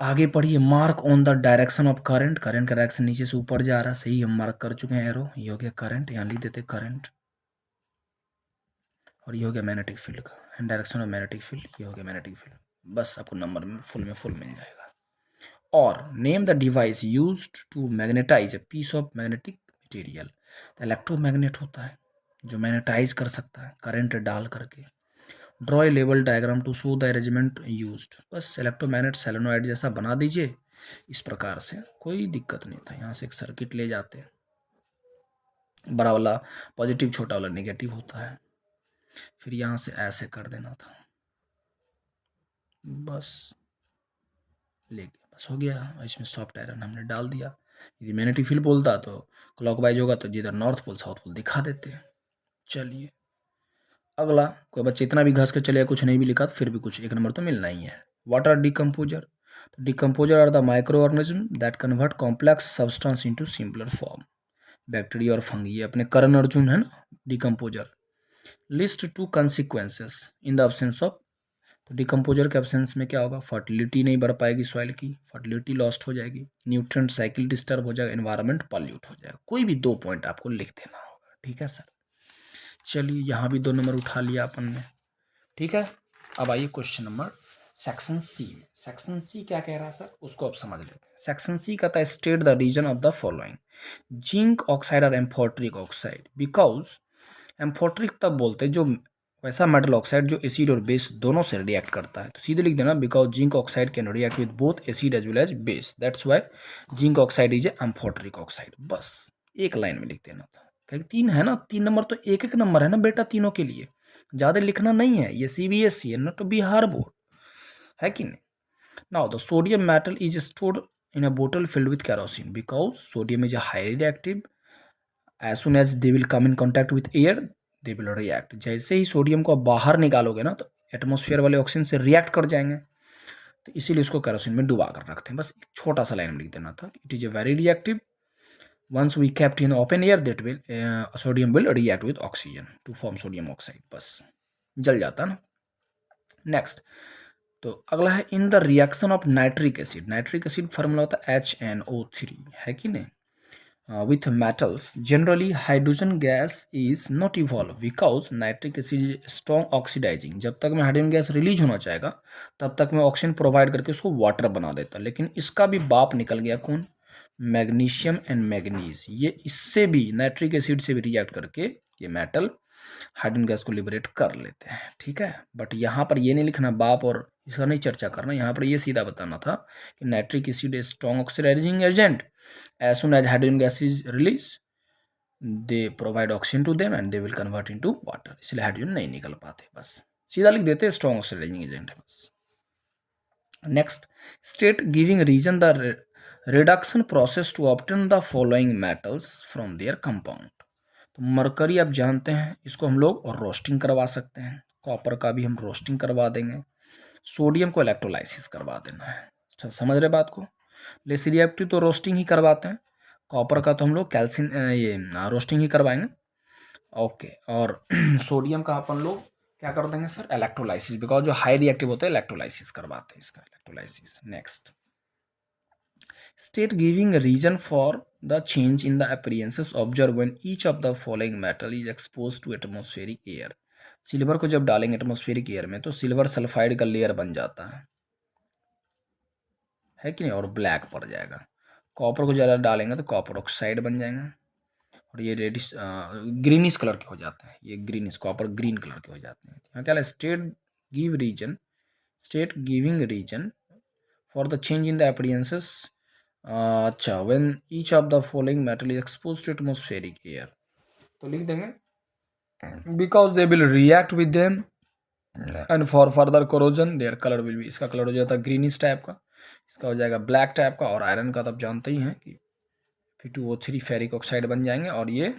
Speaker 1: आगे पढ़िए। Mark on the direction of current, current का डायरेक्शन नीचे से ऊपर जा रहा है, सही हम मार्क कर चुके हैं एरो। ये हो गया करंट, यहाँ लिख देते करंट, और ये हो गया मैग्नेटिक फील्ड का and direction of magnetic field, ये हो गया मैग्नेटिक फील्ड। बस आपको नंबर में फुल मिल जाएगा। और name the device used to magnetise a piece of magnetic material, तो इलेक्ट्रोमैग्नेट होता है जो मैग्नेटाइज कर सकता है करंट डाल करके। ड्रॉ ए लेवल diagram to show the arrangement used, बस इलेक्ट्रोमैग्नेट सोलेनॉइड जैसा बना दीजिए इस प्रकार से, कोई दिक्कत नहीं था। यहाँ से एक सर्किट ले जाते हैं, बड़ा वाला पॉजिटिव छोटा वाला नेगेटिव होता है, फिर यहाँ से ऐसे कर देना था, बस लेके बस हो गया। इसमें सॉफ्ट आयरन हमने डाल दिया। यदि मैग्नेटिक फील्ड बोलता तो क्लॉकवाइज होगा तो जिधर नॉर्थ पोल साउथ पोल दिखा देते। चलिए अगला, कोई बच्चे इतना भी घस के चले कुछ नहीं भी लिखा तो फिर भी कुछ एक नंबर तो मिलना ही है। व्हाट आर डिकम्पोजर, तो decomposer are the micro organism that convert complex substance into simpler form. Bacteria और फंगी, ये अपने करण अर्जुन है ना decomposer. List 2 consequences in the absence of, तो डिकम्पोजर के एब्सेंस में क्या होगा, फर्टिलिटी नहीं बढ़ पाएगी सॉइल की, फर्टिलिटी लॉस्ट हो जाएगी, न्यूट्रिएंट साइकिल डिस्टर्ब हो जाएगा, एनवायरनमेंट पॉल्यूट हो जाएगा। कोई भी 2 पॉइंट आपको लिख देना होगा। ठीक है सर, चलिए यहाँ भी 2 नंबर उठा लिया अपन ने। ठीक है, अब आइए क्वेश्चन नंबर सेक्शन सी में। सेक्शन सी क्या कह रहा है सर, उसको अब समझ लेते हैं। सेक्शन सी कहता है state the reason of the following, zinc oxide और एम्फोट्रिक ऑक्साइड, बिकॉज एम्फोट्रिक तब बोलते हैं जो वैसा मेटल ऑक्साइड जो एसिड और बेस दोनों से रिएक्ट करता है। तो सीधे लिख देना because zinc oxide can react with both acid as well as base, that's why zinc oxide is a amphoteric oxide. बस एक लाइन में लिख देना था, क्योंकि 3 है ना, 3 नंबर तो एक एक नंबर है ना बेटा तीनों के लिए, ज़्यादा लिखना नहीं है। ये CBSE है, नॉट बिहार बोर्ड, है कि नहीं। Now the sodium metal is stored in a बोतल filled with kerosene because sodium is a highly reactive, as soon as they will come in contact with air they will react. जैसे ही sodium को बाहर निकालोगे ना तो atmosphere वाले oxygen से रिएक्ट कर जाएंगे, तो इसीलिए इसको केरोसिन में डुबा कर रखते हैं। बस एक छोटा सा लाइन में लिख देना था, it is a very reactive, once we kept in open air that will sodium will react with oxygen to form sodium oxide, बस जल जाता ना। नेक्स्ट, तो अगला है in the reaction of nitric acid. Nitric acid formula होता है HNO3, है कि नहीं। With metals generally hydrogen gas is not evolve because nitric acid is strong oxidising. जब तक में हाइड्रोजन गैस रिलीज होना चाहेगा तब तक में ऑक्सीजन प्रोवाइड करके उसको वाटर बना देता, लेकिन इसका भी बाप निकल गया कौन, मैग्नीशियम एंड मैग्नीज। ये इससे भी नाइट्रिक एसिड से भी रिएक्ट करके ये मेटल हाइड्रोजन गैस को लिबरेट कर लेते हैं, ठीक है। बट यहाँ पर ये नहीं लिखना बाप और इसका नहीं चर्चा करना, यहाँ पर ये सीधा बताना था कि nitric acid is strong oxidising agent, as soon as hydrogen gas is release they provide oxygen to them and they will convert into water, इसलिए हाइड्रोजन नहीं निकल पाते, बस सीधा लिख देते स्ट्रॉन्ग ऑक्सीडाइजिंग एजेंट है बस। Next, state giving reason the reduction process to obtain the following metals from their compound. तो मरकरी आप जानते हैं, इसको हम लोग रोस्टिंग करवा सकते हैं, कॉपर का भी हम रोस्टिंग करवा देंगे, सोडियम को इलेक्ट्रोलाइसिस करवा देना है। अच्छा समझ रहे बात को, लेस रिएक्टिव तो रोस्टिंग ही करवाते हैं, कॉपर का तो हम लोग कैल्शियम ये रोस्टिंग ही करवाएंगे, ओके। और सोडियम का अपन लोग क्या कर देंगे सर, इलेक्ट्रोलाइसिस, बिकॉज जो हाई रिएक्टिव होता है इलेक्ट्रोलाइसिस करवाते हैं इसका, electrolysis. Next, state giving reason for the change in the appearances observed when each of the following metal is exposed to atmospheric air। Silver को जब डालेंगे एटमॉस्फेरिक एयर में तो सिल्वर सल्फाइड का लेयर बन जाता है कि नहीं, और ब्लैक पड़ जाएगा। कॉपर को ज़्यादा डालेंगे तो कॉपर ऑक्साइड बन जाएगा और ये रेडिश ग्रीनिश कलर के हो जाते हैं, ये ग्रीनिश कॉपर ग्रीन कलर के हो जाते हैं। यहाँ क्या है, state giving reason for the change in the appearances. अच्छा, when each of the following metal is expose to atmospheric air, तो लिख देंगे because they will react with them and for further corrosion their colour will be, इसका colour हो जाता है greenish type का, इसका हो जाएगा ब्लैक टाइप का, और आयरन का तो आप जानते ही हैं कि Fe2O3 फेरिक ऑक्साइड बन जाएंगे और ये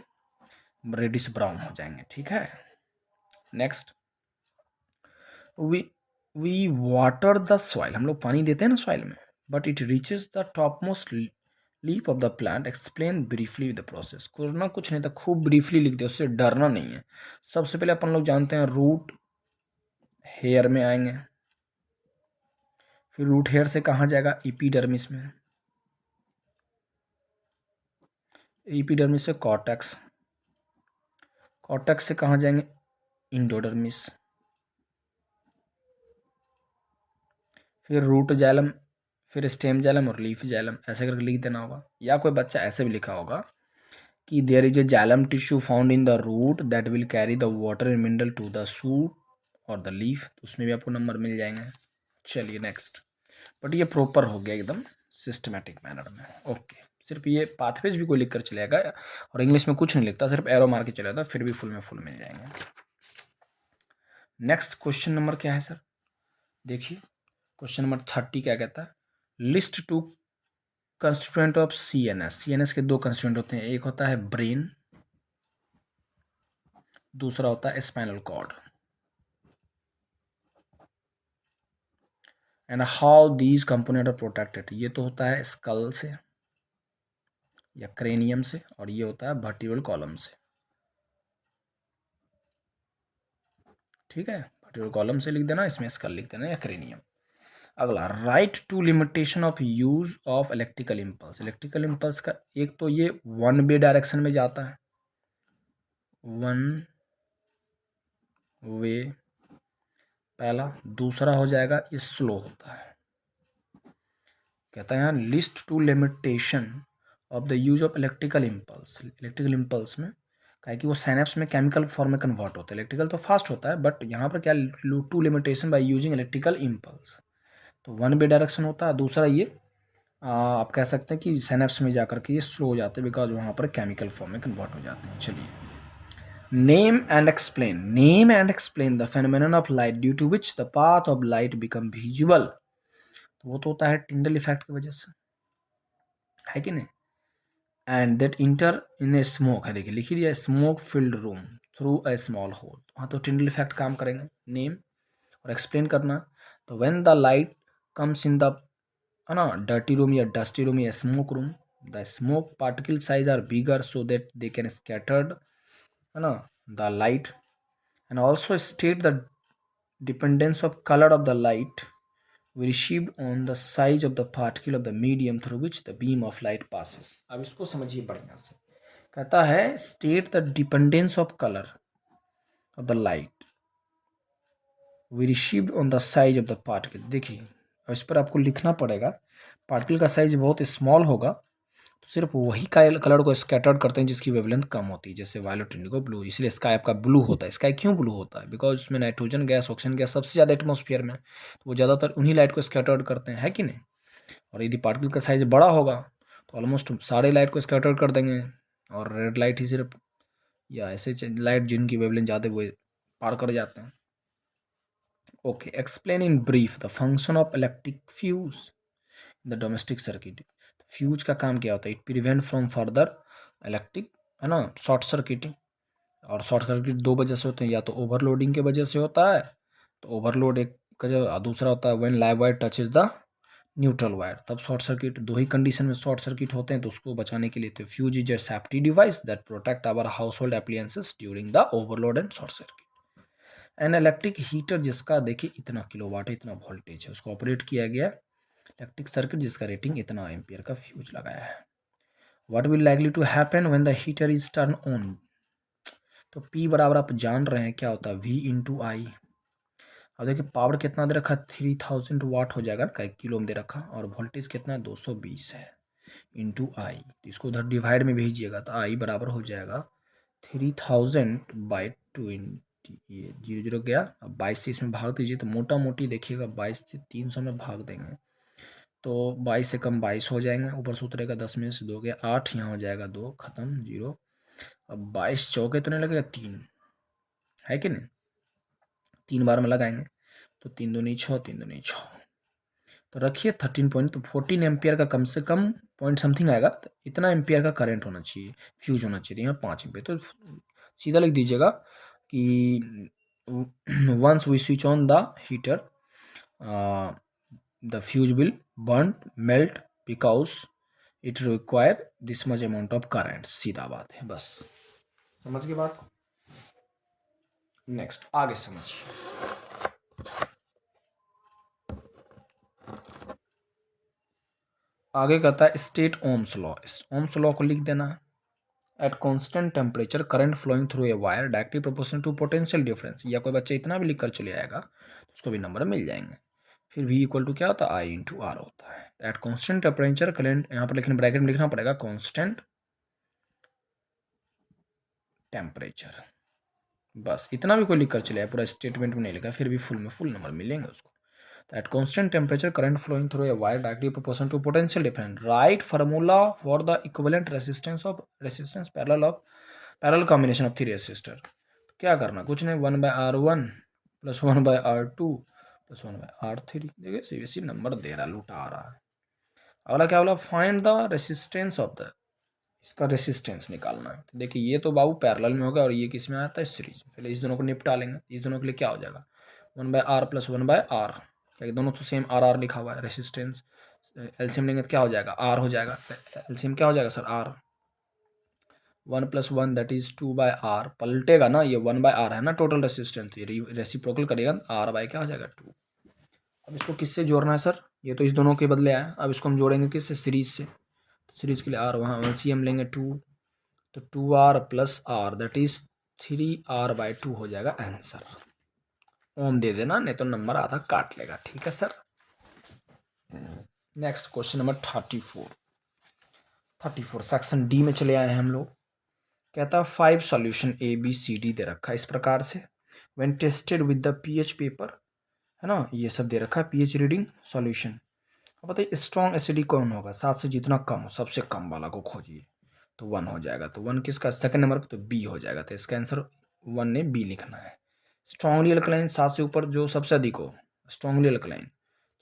Speaker 1: रेडिश ब्राउन हो जाएंगे, ठीक है। Next, we water the soil, हम लोग पानी देते हैं ना सॉइल में, but it reaches the top most leaf of the plant, explain briefly the process. करना कुछ नहीं था, खूब ब्रीफली लिख दे, उससे डरना नहीं है। सबसे पहले अपन लोग जानते हैं रूट हेयर में आएंगे, फिर रूट हेयर से कहाँ जाएगा, एपिडर्मिस में, एपिडर्मिस से कॉर्टेक्स, कॉर्टेक्स से कहाँ जाएंगे, इंडोडर्मिस, फिर रूट जाइलम, फिर स्टेम जाइलम और लीफ जाइलम, ऐसे करके लिख देना होगा। या कोई बच्चा ऐसे भी लिखा होगा कि there is a xylem tissue found in the root that will carry the water and mineral to the shoot और द लीफ, तो उसमें भी आपको नंबर मिल जाएंगे। चलिए नेक्स्ट, बट ये प्रॉपर हो गया एकदम सिस्टमेटिक मैनर में, ओके। सिर्फ ये पाथवेज भी कोई लिख कर चलेगा और इंग्लिश में कुछ नहीं लिखता, सिर्फ एरो मार के चला जाता, फिर भी फुल में फुल मिल जाएंगे। नेक्स्ट क्वेश्चन नंबर क्या है सर, देखिए क्वेश्चन नंबर 30 क्या कहता है, list two constituent of CNS। CNS के दो कंस्टिट्यूएंट होते हैं, एक होता है ब्रेन, दूसरा होता है spinal cord. And how these component are protected, ये तो होता है स्कल से या क्रेनियम से, और ये होता है वर्टिब्रल कॉलम से, ठीक है। वर्टिब्रल कॉलम से लिख देना, इसमें स्कल लिख देना या क्रेनियम। अगला, write to limitation of use of electrical impulse. Electrical impulse का एक तो ये वन वे डायरेक्शन में जाता है, वन वे पहला, दूसरा हो जाएगा ये स्लो होता है। कहता है यहाँ list two limitation of the use of electrical impulse. Electrical impulse में काहे कि वो साइनेप्स में केमिकल फॉर्म में कन्वर्ट होता है। इलेक्ट्रिकल तो फास्ट होता है, बट यहाँ पर क्या, two limitation by using electrical impulse. तो वन वे डायरेक्शन होता है, दूसरा ये आप कह सकते हैं कि साइनेप्स में जाकर के ये स्लो हो जाते हैं, बिकॉज वहाँ पर केमिकल फॉर्म में कन्वर्ट हो जाते हैं। चलिए, name and explain the phenomenon of light due to which the path of light become visible. तो वो तो होता है टिंडल इफेक्ट की वजह से, है कि नहीं। And that enter in a smoke, है देखिए लिख ही दिया, smoke filled room through a small hole. हाँ, तो टिंडल इफेक्ट काम करेंगे। नेम और एक्सप्लेन करना। तो when the light comes in the, है ना, डर्टी रूम या डस्टी रूम या smoke room, the smoke particle size are bigger so that they can scattered, है ना, the light. And also state the dependence of colour of the light we received on the size of the particle of the medium through which the beam of light passes। अब इसको समझिए बढ़िया से। कहता है state the dependence of color of the light we received on the size of the particle। देखिए, अब इस पर आपको लिखना पड़ेगा। पार्टिकल का साइज बहुत स्मॉल होगा तो सिर्फ वही कलर को स्कैटर्ड करते हैं जिसकी वेवलेंथ कम होती है, जैसे वायलेट, इंडिगो, ब्लू। इसलिए स्काई आपका ब्लू होता है। स्काई क्यों ब्लू होता है? बिकॉज उसमें नाइट्रोजन गैस, ऑक्सीजन गैस सबसे ज़्यादा एटमॉस्फेयर में, तो वो ज़्यादातर उन्हीं लाइट को स्कैटर्ड करते हैं, है कि नहीं। और यदि पार्टिकल का साइज बड़ा होगा तो ऑलमोस्ट सारे लाइट को स्कैटर्ड कर देंगे, और रेड लाइट ही सिर्फ, या ऐसे लाइट जिनकी वेवलेंथ ज़्यादा वो पार कर जाते हैं। Okay, explain in brief the function of electric fuse in the domestic circuit. Fuse का काम क्या होता है? It prevent from further electric, है ना, शॉर्ट सर्किटिंग। और शॉर्ट सर्किट दो वजह से होते हैं, या तो ओवरलोडिंग के वजह से होता है, तो ओवरलोड एक का जो, दूसरा होता है when live wire touches the neutral wire, तब शॉर्ट सर्किट। दो ही कंडीशन में शॉर्ट सर्किट होते हैं, तो उसको बचाने के लिए तो fuse is a safety device that protect our household appliances during the overload and short circuit. An electric heater जिसका देखिए इतना किलोवाट है, इतना वोल्टेज है, उसको ऑपरेट किया गया इलेक्ट्रिक सर्किट जिसका रेटिंग इतना एम्पियर का फ्यूज लगाया है। What will likely to happen when the heater is turn on. तो P बराबर आप जान रहे हैं क्या होता है, V इंटू आई। अब देखिए पावर कितना दे रखा, 3000 वाट हो जाएगा ना, किलो में दे रखा, और वोल्टेज कितना है, 220 है, इंटू आई। तो इसको उधर डिवाइड में भेजिएगा तो आई बराबर हो जाएगा 3000/20। ये 0 0 गया। अब 22 से इसमें भाग दीजिए तो मोटा मोटी देखिएगा 22 से 300 में भाग देंगे तो 22 से कम 22 हो जाएंगे, ऊपर से उतरेगा 10 में से 2 गया 8, यहाँ हो जाएगा 2, खत्म 0। अब 22 चौके तो नहीं लगेगा 3, है कि नहीं, 3 बार में लगाएंगे तो 3 दूनी 6, 3 दूनी 6, तो रखिए 13 पॉइंट, तो 14 एम्पियर का कम से कम पॉइंट समथिंग आएगा, तो इतना एम्पियर का करंट होना चाहिए, फ्यूज होना चाहिए। यहाँ 5 एम्पियर, तो सीधा लिख दीजिएगा कि once we switch on the heater the fuse will burn melt because it require this much amount of current. सीधा बात है, बस समझ गए बात को। नेक्स्ट आगे समझिए। आगे कहता है state Ohm's law. Ohm's law को लिख देना है। At constant temperature current flowing through a wire directly proportional to potential difference. या कोई बच्चा इतना भी लिख कर चले आएगा तो उसको भी नंबर मिल जाएंगे। फिर V इक्वल टू क्या होता है, I इंटू आर होता है। एट कॉन्स्टेंट टेम्परेचर करंट, यहाँ पर लेकिन ब्रैकेट में लिखना पड़ेगा कॉन्स्टेंट टेम्परेचर, बस इतना भी कोई लिख कर चले आए, पूरा स्टेटमेंट में नहीं लिखा, फिर भी फुल में फुल नंबर मिलेंगे उसको। At constant temperature, current flowing through a wire directly proportional to potential difference. Write formula for the equivalent resistance parallel combination of 3 resistor। क्या करना, कुछ नहीं, 1/R1 plus 1/R2 plus 1/R3। देखिए CBSE number दे रहा, लुटा रहा है। अगला क्या बोला, find the resistance of the, इसका रेसिस्टेंस निकालना है। तो देखिए ये तो बाबू पैरेलल में होगा और ये किस में आता है, सीरीज। पहले इस दोनों को निपटा लेंगे। इस दोनों के लिए क्या हो जाएगा, 1/R प्लस 1/R, क्या दोनों तो सेम RR लिखा हुआ है। रेसिस्टेंस एलसीएम लेंगे तो क्या हो जाएगा, R हो जाएगा। एलसीएम क्या हो जाएगा sir, R। 1 + 1 that is 2/R, पलटेगा ना, ये 1/R है ना टोटल रेसिस्टेंस, ये रेसिप्रोकल करेगा R बाय क्या हो जाएगा 2। अब इसको किससे जोड़ना है सर, ये तो इस दोनों के बदले आया, अब इसको हम जोड़ेंगे किससे, सीरीज से। तो सीरीज के लिए R, वहाँ एलसीएम लेंगे 2, तो 2R + R that is 3R/2 हो जाएगा आंसर। ओम दे देना, नहीं तो नंबर आधा काट लेगा, ठीक है sir. Next question number 34 section D में चले आए हैं हम लोग। कहता है 5 सॉल्यूशन ABCD दे रखा है इस प्रकार से, when tested with the pH paper, है ना, ये सब दे रखा है पीएच रीडिंग सॉल्यूशन। अब बताइए स्ट्रॉन्ग एसिडिक कौन होगा, 7 से जितना कम हो सबसे कम वाला को खोजिए, तो 1 हो जाएगा, तो 1 किसका सेकंड नंबर पर, तो बी हो जाएगा, तो इसका आंसर 1 ने बी लिखना है। स्ट्रॉन्गली अल्कलाइन 7 से ऊपर जो सबसे अधिक हो, स्ट्रॉन्गली अल्कलाइन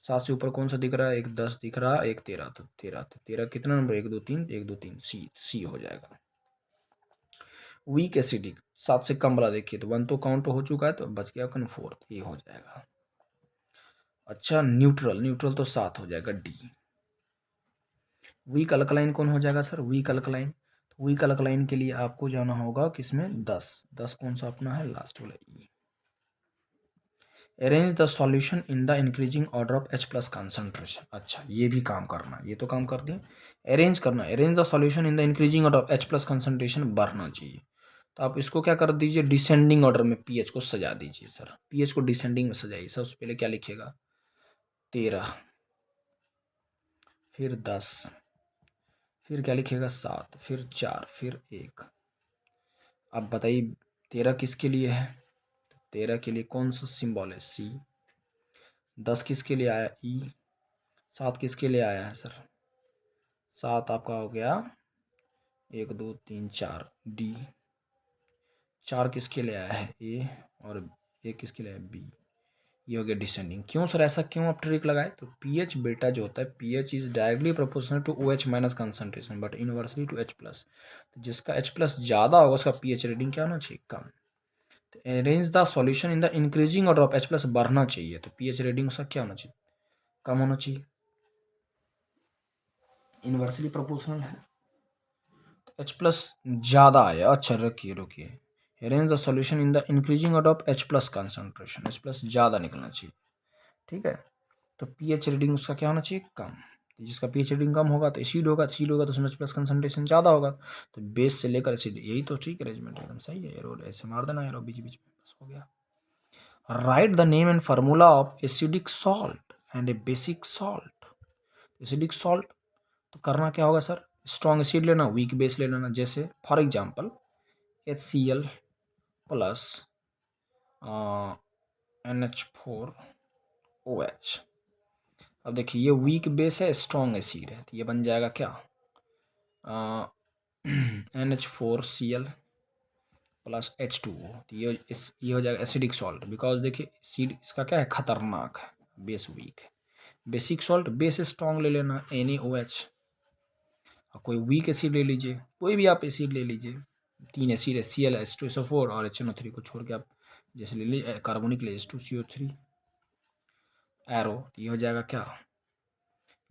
Speaker 1: 7 से ऊपर कौन सा दिख रहा है, एक 10 दिख रहा है, एक 13, तो 13 कितना नंबर, 1 2 3 1 2 3 सी हो जाएगा। वीक एसिडिक 7 से कम वाला देखिए, तो 1 तो काउंट हो चुका है, तो बच गया कौन, 4, ये हो जाएगा। अच्छा न्यूट्रल तो 7 हो जाएगा, डी। वीक अल्कलाइन कौन हो जाएगा सर, वीक अल्कलाइन, तो वीक अल्कलाइन के लिए आपको जाना होगा किसमें, 10 कौन सा अपना है, लास्ट वाला E. Arrange the solution in the increasing order of H plus concentration. अच्छा ये भी काम करना, ये तो काम कर दिए। अरेंज करना, arrange the solution in the increasing order of H plus concentration बढ़ना चाहिए, तो आप इसको क्या कर दीजिए, डिसेंडिंग ऑर्डर में पीएच को सजा दीजिए सर, पीएच को डिसेंडिंग में सजाइए। सबसे पहले क्या लिखिएगा, 13, फिर 10, फिर क्या लिखिएगा, 7, फिर 4, फिर 1। अब बताइए 13 किसके लिए है, 13 के लिए कौन सा सिंबल है, सी। 10 किसके लिए आया, ई। 7 किसके लिए आया है सर, 7 आपका हो गया 1 2 3 4 डी। 4 किसके लिए आया है, ए, और 1 किसके लिए है, बी। ये हो गया डिसेंडिंग। क्यों सर, ऐसा क्यों आप ट्रिक लगाए, तो पीएच बेटा जो होता है, pH is directly proportional to OH minus concentration but inversely to H plus, तो जिसका H प्लस ज़्यादा होगा उसका पीएच रीडिंग क्या होना चाहिए, कम। तो arrange the solution in the increasing order of H plus बढ़ना चाहिए, तो पीएच रीडिंग उसका क्या होना चाहिए, कम होना चाहिए, इनवर्सली प्रोपोर्शनल है, तो H प्लस ज़्यादा आया। अच्छा रुकिए, arrange the solution in the increasing order of H plus concentration, H plus ज़्यादा निकलना चाहिए, ठीक है। तो पीएच रीडिंग उसका क्या होना चाहिए, कम। तो जिसका पीएच रीडिंग कम होगा तो एसिड होगा, एसिड होगा तो उसमें H प्लस कंसंट्रेशन ज़्यादा होगा, तो बेस से लेकर एसिड, यही तो ठीक अरेंजमेंट एकदम सही है। एरो ऐसे मार देना, एरो बीच बीच में, बस हो गया। Right the name and formula of acidic salt and A basic salt. Acidic salt तो करना क्या होगा सर, स्ट्रॉन्ग एसिड लेना, वीक बेस ले लेना, जैसे for example HCl plus NH4OH। अब देखिए ये वीक बेस है, स्ट्रॉन्ग एसिड है, तो ये बन जाएगा क्या, NH4Cl प्लस H2O, तो ये हो जाएगा एसिडिक सॉल्ट। बिकॉज देखिए एसिड इसका क्या है, खतरनाक है, बेस वीक है। बेसिक सॉल्ट, बेस स्ट्रॉन्ग ले लेना NaOH, और कोई वीक एसिड ले लीजिए, कोई भी आप एसिड ले लीजिए, 3 एसिड है, Cl H2SO4 और HNO3 को छोड़ के आप जैसे ले लीजिए कार्बोनिक ले H2CO3 एरो, तो ये हो जाएगा क्या,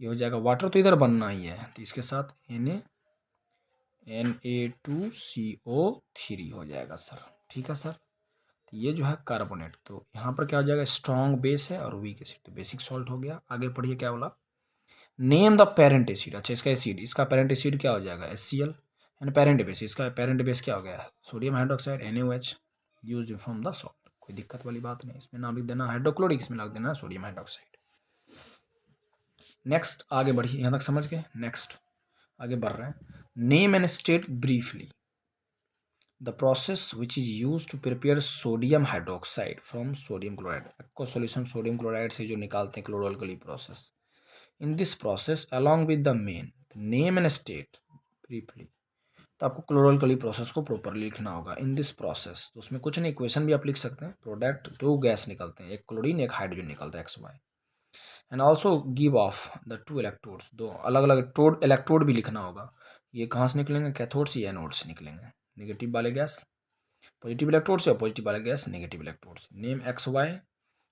Speaker 1: ये हो जाएगा वाटर तो इधर बनना ही है, तो इसके साथ Na2CO3 हो जाएगा सर, ठीक है सर। तो ये जो है कार्बोनेट, तो यहाँ पर क्या हो जाएगा, स्ट्रॉन्ग बेस है और वीक एसिड, तो बेसिक सॉल्ट हो गया। आगे पढ़िए क्या बोला, नेम द पेरेंट एसिड। अच्छा इसका एसिड, इसका पेरेंट एसिड क्या हो जाएगा, HCl, एंड पेरेंट बेस, इसका पेरेंट बेस क्या हो गया, sodium hydroxide NaOH used from the salt. कोई दिक्कत वाली बात नहीं, इसमें नाम लिख देना हाइड्रोक्लोरिक, इसमें लिख देना सोडियम हाइड्रोक्साइड। नेक्स्ट आगे बढ़िए, यहाँ तक समझ गए। नेक्स्ट आगे बढ़ रहे हैं, name and state briefly the process which is use to prepare sodium hydroxide from sodium chloride. Aqua solution sodium chloride से जो निकालते हैं, chloralkali process. In this process along with the main name and state briefly, तो आपको क्लोरोअल्कली process को properly लिखना होगा। इन this process, तो उसमें कुछ नहीं, इक्वेशन भी आप लिख सकते हैं। प्रोडक्ट, दो गैस निकलते हैं, एक क्लोरीन एक हाइड्रोजन निकलता है XY, and also give of the 2 electrodes, दो अलग अलग इलेक्ट्रोड भी लिखना होगा। ये कहाँ से निकलेंगे, कैथोड से या एनोड से निकलेंगे, नेगेटिव वाले गैस पॉजिटिव इलेक्ट्रोड से और पॉजिटिव वाले गैस नेगेटिव इलेक्ट्रोड से। नेम XY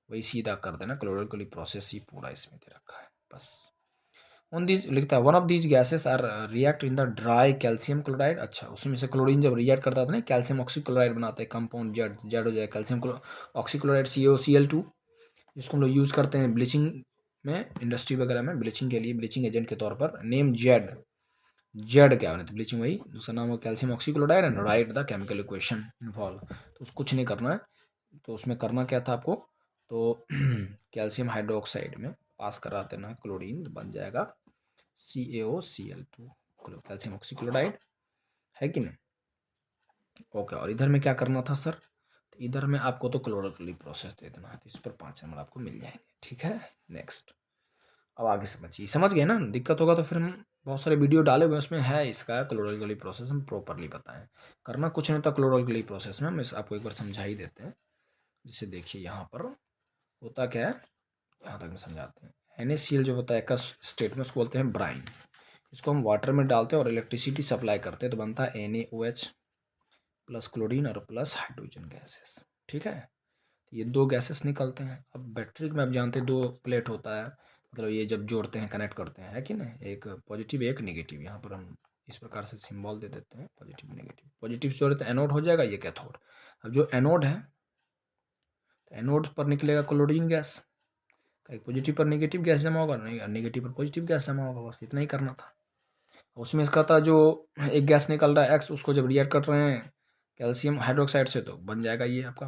Speaker 1: वही सीधा कर देना, क्लोरोअल्कली प्रोसेस ही पूरा इसमें दे रखा है बस। ऑन दिस लिखता है, one of these gases are react in the dry calcium chloride. अच्छा उसमें से क्लोरीन जब रिएक्ट करता था ना, कैल्शियम ऑक्सीक्लोराइड बनाता है, कंपाउंड जेड हो जाए, कैल्शियम ऑक्सीक्लोराइड CaCl2, जिसको हम लोग यूज़ करते हैं ब्लीचिंग में, इंडस्ट्री वगैरह में ब्लीचिंग के लिए, ब्लीचिंग एजेंट के तौर पर। नेम जेड, जेड क्या होना, तो ब्लीचिंग वही, दूसरा नाम है calcium oxychloride, and write the chemical equation involve. तो उसको कुछ नहीं करना है, तो उसमें करना क्या था आपको, तो कैल्शियम हाइड्रोक्साइड में पास करा देना क्लोरीन, तो बन जाएगा CaOCl2, कैल्शियम ऑक्सीक्लोराइड, है कि नहीं। ओके, और इधर में क्या करना था सर? तो इधर में आपको तो क्लोरोफिल प्रोसेस दे देना है, तो इस पर 5 नंबर आपको मिल जाएंगे। ठीक है, नेक्स्ट। अब आगे समझिए, समझ गए ना? दिक्कत होगा तो फिर हम बहुत सारे वीडियो डाले हुए हैं, उसमें है इसका क्लोरोफिल प्रोसेस, हम प्रॉपरली बताएं। करना कुछ नहीं होता क्लोरोफिल प्रोसेस में, हम आपको एक बार समझा ही देते हैं। जैसे देखिए यहाँ पर होता क्या है, यहाँ तक में समझाते हैं। NaCl जो होता है का स्टेट में, उसको बोलते हैं ब्राइन। इसको हम वाटर में डालते हैं और इलेक्ट्रिसिटी सप्लाई करते हैं, तो बनता है NaOH प्लस क्लोरीन और प्लस हाइड्रोजन गैसेस। ठीक है, ये दो गैसेस निकलते हैं। अब बैटरी में आप जानते हैं दो प्लेट होता है, मतलब ये जब जोड़ते हैं कनेक्ट करते हैं, है कि नहीं, एक पॉजिटिव एक निगेटिव। यहाँ पर हम इस प्रकार से सिंबल दे देते हैं, पॉजिटिव नेगेटिव। पॉजिटिव से जोड़े तो एनोड हो जाएगा, ये कैथोड। अब जो एनोड है, तो एनोड पर निकलेगा क्लोरीन गैस, एक पॉजिटिव पर नेगेटिव गैस जमा होगा, नहीं नेगेटिव पर पॉजिटिव गैस जमा होगा, बस इतना ही करना था। उसमें इसका था जो एक गैस निकल रहा है एक्स, उसको जब रिएक्ट कर रहे हैं कैल्शियम हाइड्रोक्साइड से, तो बन जाएगा ये आपका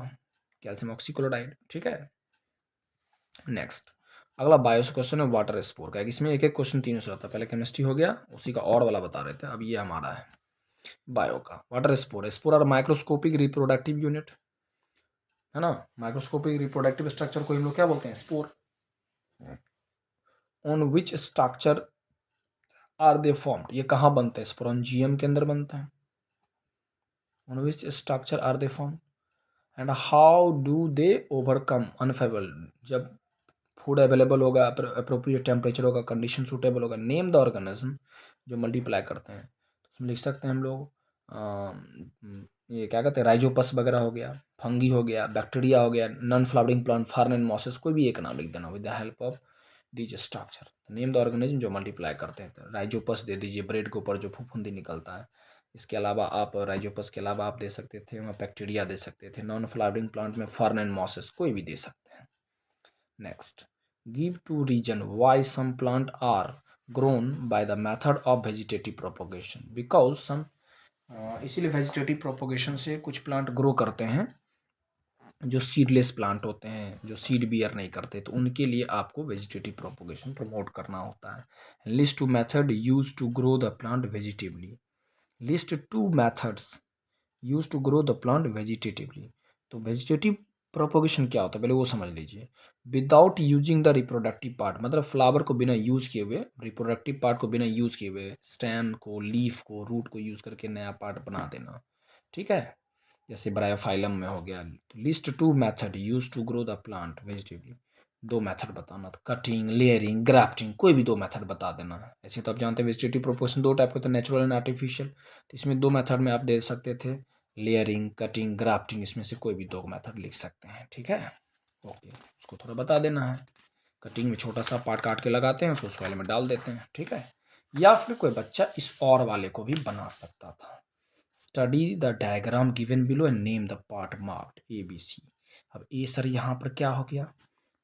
Speaker 1: कैल्शियम ऑक्सीक्लोराइड। ठीक है, नेक्स्ट। अगला बायो से क्वेश्चन है वाटर स्पोर का। इसमें एक एक क्वेश्चन तीनों से आता है। पहले केमिस्ट्री हो गया, उसी का और वाला बता रहे थे, अब ये हमारा है बायो का। Water spore, spore are microscopic reproductive unit, है ना। माइक्रोस्कोपिक रिप्रोडक्टिव स्ट्रक्चर को हम लोग क्या बोलते हैं? Spore. On which structure are they formed, ये कहाँ बनते हैं? स्पोरेंजियम के अंदर बनता है। On which structure are they formed and how do they overcome unfavourable, जब फूड अवेलेबल होगा, अप्रोप्रिएट टेम्परेचर होगा, कंडीशन सूटेबल होगा। नेम द ऑर्गेनिज्म जो मल्टीप्लाई करते हैं, तो उसमें लिख सकते हैं हम लोग ये क्या कहते हैं, राइजोपस वगैरह हो गया, फंगी हो गया, बैक्टीरिया हो गया, non flowering plant, fern and mosses, कोई भी एक नाम लिख देना with the help of these structure. Name the organism जो मल्टीप्लाई करते हैं, राइजोपस दे दीजिए, ब्रेड के ऊपर जो फफूंदी निकलता है। इसके अलावा आप राइजोपस के अलावा आप दे सकते थे वहाँ बैक्टीरिया दे सकते थे। नॉन फ्लावरिंग प्लांट में फर्न एंड मॉसेस, कोई भी दे सकते हैं। Next, give two reason why some plant are grown by the method of vegetative propagation, because some इसीलिए वेजिटेटिव प्रोपोगेशन से कुछ प्लांट ग्रो करते हैं जो सीडलेस प्लांट होते हैं, जो सीड बियर नहीं करते, तो उनके लिए आपको वेजिटेटिव प्रोपोगेशन प्रमोट करना होता है। List two method use to grow the plant vegetably, list two methods use to grow the plant vegetatively. तो वेजिटेटिव प्रोपोगेशन क्या होता है पहले वो समझ लीजिए। Without using the reproductive part, मतलब फ्लावर को बिना यूज किए हुए, रिप्रोडक्टिव पार्ट को बिना यूज किए हुए, स्टेम को, लीफ को, रूट को यूज करके नया पार्ट बना देना। ठीक है, जैसे ब्रायोफाइलम में हो गया। तो list two method use to grow the plant vegetably, दो मेथड बताना था, कटिंग, लेयरिंग, ग्राफ्टिंग, कोई भी दो मेथड बता देना है। ऐसे तो आप जानते हैं वेजिटेटिव प्रोपोगेशन दो टाइप के होते हैं, नेचुरल एंड आर्टिफिशियल। तो इसमें दो मेथड में आप दे सकते थे, लेयरिंग, कटिंग, ग्राफ्टिंग, इसमें से कोई भी दो मेथड लिख सकते हैं। ठीक है, ओके, उसको थोड़ा बता देना है। कटिंग में छोटा सा पार्ट काट के लगाते हैं, उसको सॉइल में डाल देते हैं। ठीक है, या फिर कोई बच्चा इस और वाले को भी बना सकता था। Study the diagram given below and name the part marked ABC। अब ए सर यहाँ पर क्या हो गया?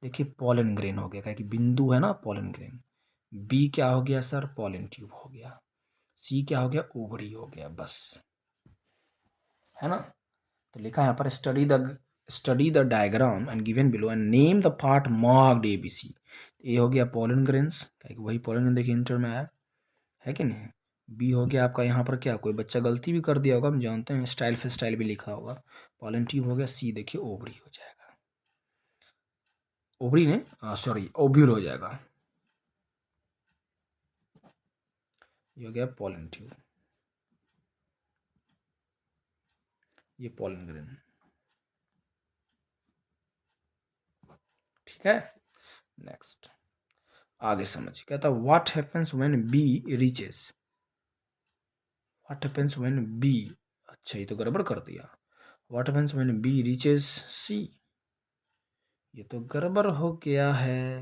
Speaker 1: देखिए पॉलन ग्रेन हो गया, क्या कि बिंदु है ना, पॉलन ग्रेन। बी क्या हो गया सर? पॉलन ट्यूब हो गया। सी क्या हो गया? ओवरी हो गया, बस, है ना। तो लिखा है यहाँ पर study the diagram and given below and name the part marked ABC। ए हो गया पॉलन ग्रेन्स, क्या कि वही पॉलन ग्रेन देखिए इंटर में आया है कि नहीं। बी हो गया आपका यहाँ पर क्या, कोई बच्चा गलती भी कर दिया होगा, हम जानते हैं, स्टाइल फिर स्टाइल भी लिखा होगा, पॉलन ट्यूब हो गया। सी देखिए ओवरी हो जाएगा, ओवरी ने सॉरी ओव्यूल हो जाएगा। ये हो गया पॉलन ट्यूब, ये पॉलन ग्रेन। ठीक है, नेक्स्ट आगे समझिए। कहता what happens when B reaches, what happens when B, अच्छा ये तो गड़बड़ कर दिया। What happens when B reaches C, ये तो गड़बड़ हो गया है।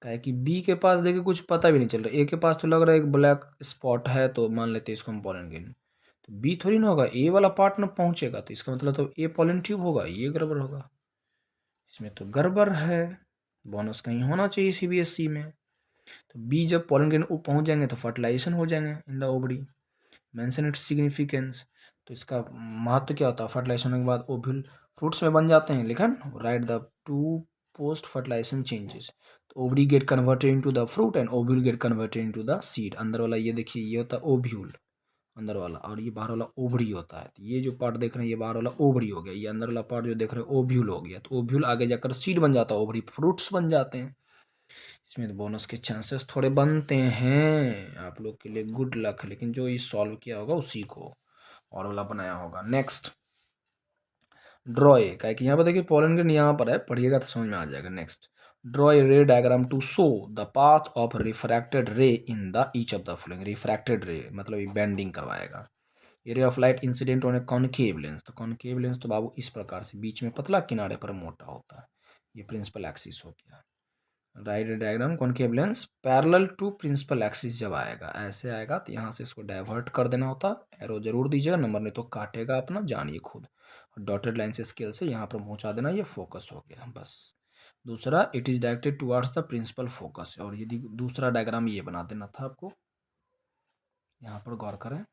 Speaker 1: क्या है कि बी के पास देखिए कुछ पता भी नहीं चल रहा, ए के पास तो लग रहा है एक ब्लैक स्पॉट है, तो मान लेते हैं इसको हम पॉलन ग्रेन। तो बी थोड़ी ना होगा, ए वाला पार्ट ना पहुंचेगा, तो इसका मतलब तो ए पॉलन ट्यूब होगा, ये गड़बड़ होगा। इसमें तो गड़बड़ है, बोनस कहीं होना चाहिए CBSE में। तो बी जब पॉलन ग्रेन पहुंच जाएंगे तो फर्टिलाइजेशन हो जाएंगे in the ovary. Mention its significance, तो इसका महत्व क्या होता है? फर्टिलाइजेशन होने के बाद ओव्यूल फ्रूट्स में बन जाते हैं। लिखन write the two post fertilization changes, तो ovary get converted into the fruit and ovule get converted into the seed. अंदर वाला ये देखिए, ये होता है ओव्यूल, अंदर वाला, और ये बाहर वाला ओवरी होता है। तो ये जो पार्ट देख रहे हैं ये बाहर वाला ओवरी हो गया, ये अंदर वाला पार्ट जो देख रहे हैं ओव्यूल हो गया। तो ओव्यूल आगे जाकर सीड बन जाता है, ओवरी फ्रूट्स बन जाते हैं। इसमें तो बोनस के चांसेस थोड़े बनते हैं, आप लोग के लिए गुड लक है, लेकिन जो ये सॉल्व किया होगा उसी को और वाला बनाया होगा। नेक्स्ट ड्रॉ ए, क्या कि यहाँ पर देखिए पोलन ग्रेन यहाँ पर है, पढ़िएगा तो समझ में आ जाएगा। Next draw a ray diagram to show the path of refracted ray in the each of the following. Refracted ray मतलब ये बेंडिंग करवाएगा। Ray of light incident on a concave lens, तो कॉनकेव लेंस तो बाबू इस प्रकार से बीच में पतला किनारे पर मोटा होता है, ये प्रिंसिपल एक्सिस हो गया। Write diagram concave lens parallel to principal axis जब आएगा ऐसे आएगा तो यहाँ से इसको डाइवर्ट कर देना होता, एरो जरूर दीजिएगा, नंबर नहीं तो काटेगा अपना, जानिए खुद। डॉटेड लाइन से स्केल से यहाँ पर पहुँचा देना, ये फोकस हो गया बस। दूसरा it is directed towards the principal focus, और यदि दूसरा डायग्राम ये बना देना था आपको, यहाँ पर गौर करें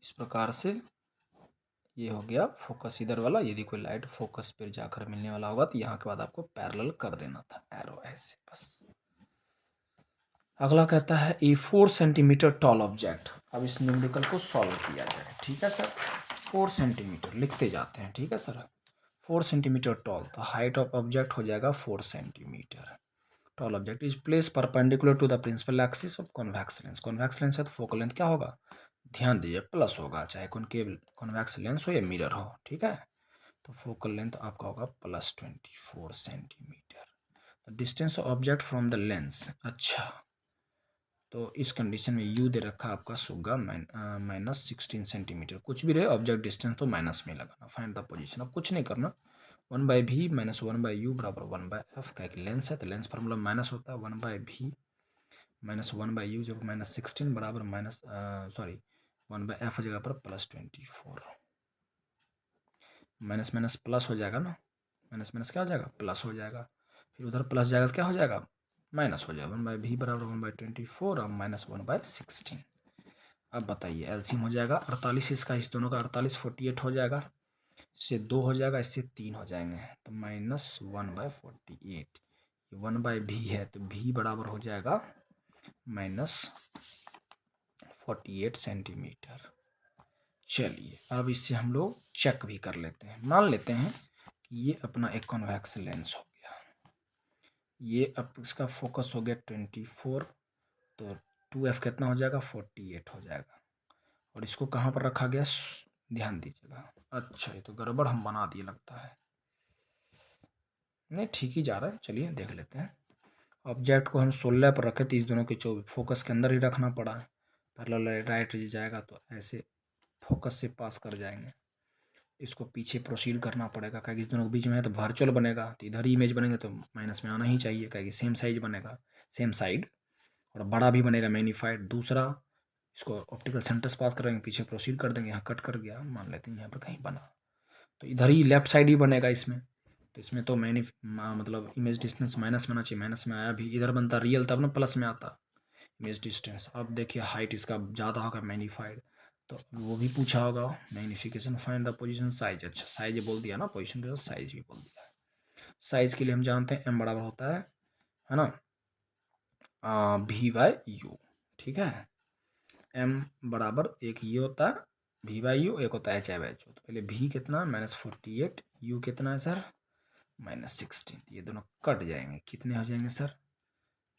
Speaker 1: इस प्रकार से ये हो गया फोकस इधर वाला, यदि कोई लाइट फोकस पर जाकर मिलने वाला होगा तो यहाँ के बाद आपको पैरेलल कर देना था एरो ऐसे बस। अगला कहता है ए 4 सेंटीमीटर टॉल ऑब्जेक्ट, अब इस न्यूमेरिकल को सॉल्व किया जाए। ठीक है सर, 4 सेंटीमीटर लिखते जाते हैं। ठीक है सर, 4 सेंटीमीटर टॉल, तो हाइट ऑफ ऑब्जेक्ट हो जाएगा 4 centimetre. Tall object is place perpendicular to the principal axis of convex lens. Convex lens है तो फोकल लेंथ क्या होगा, ध्यान दीजिए प्लस होगा, चाहे कॉनकेव कॉन्वेक्स लेंस हो या मिरर हो। ठीक है, तो फोकल लेंथ आपका होगा plus 24 centimetre. Distance object from the lens, अच्छा तो इस कंडीशन में यू दे रखा आपका सुगा -16 सेंटीमीटर, कुछ भी रहे ऑब्जेक्ट डिस्टेंस तो माइनस में लगाना। फाइंड द पोजीशन, अब कुछ नहीं करना, 1/v माइनस 1/u बराबर 1/f, क्या कि लेंस है तो लेंस फार्मूला माइनस होता है 1/v माइनस 1/u जब -16 बराबर माइनस 1/f जगह पर +24, माइनस माइनस प्लस हो जाएगा ना, माइनस माइनस क्या हो जाएगा प्लस हो जाएगा, फिर उधर प्लस जाएगा तो क्या हो जाएगा माइनस हो जाएगा, 1/v बराबर 1/24 और माइनस 1/16। अब बताइए एलसीएम हो जाएगा 48, इसका इस दोनों का 48 48 हो जाएगा, इससे 2 हो जाएगा, इससे 3 हो जाएंगे, तो -1/48, 1/v है तो v बराबर हो जाएगा -48 सेंटीमीटर। चलिए अब इससे हम लोग चेक भी कर लेते हैं, मान लेते हैं कि ये अपना एक कॉन्वेक्स लेंस हो गया, ये अब इसका फोकस हो गया 24, तो 2f कितना हो जाएगा 48 हो जाएगा, और इसको कहाँ पर रखा गया ध्यान दीजिएगा। अच्छा ये तो गड़बड़ हम बना दिए लगता है, नहीं ठीक ही जा रहा है, चलिए देख लेते हैं। ऑब्जेक्ट को हम 16 पर रखे तो इस दोनों के 24 फोकस के अंदर ही रखना पड़ा है, पैरेलल राइट जाएगा तो ऐसे फोकस से पास कर जाएंगे, इसको पीछे प्रोसीड करना पड़ेगा, क्योंकि इस दोनों के बीच में है तो वर्चुअल बनेगा, तो इधर ही इमेज बनेंगे तो माइनस में आना ही चाहिए, क्योंकि सेम साइज बनेगा सेम साइड, और बड़ा भी बनेगा मैग्नीफाइड। दूसरा इसको ऑप्टिकल सेंटर्स पास करेंगे, पीछे प्रोसीड कर देंगे, यहाँ कट कर गया मान लेते हैं यहाँ पर कहीं बना, तो इधर ही लेफ्ट साइड ही बनेगा इसमें, तो इसमें तो मतलब इमेज डिस्टेंस माइनस में आना चाहिए, माइनस में आया भी, इधर बनता रियल तब ना प्लस में आता इमेज डिस्टेंस। अब देखिए हाइट इसका ज़्यादा होगा मैग्नीफाइड, तो वो भी पूछा होगा magnification, find the position size, अच्छा साइज बोल दिया ना, पोजीशन के साथ साइज भी बोल दिया है। साइज के लिए हम जानते हैं m बराबर होता है ना v/u, ठीक है, m बराबर एक ये होता है v/u, एक होता है h/h, तो पहले v कितना -48, u कितना है सर -16, ये दोनों कट जाएंगे, कितने हो जाएंगे सर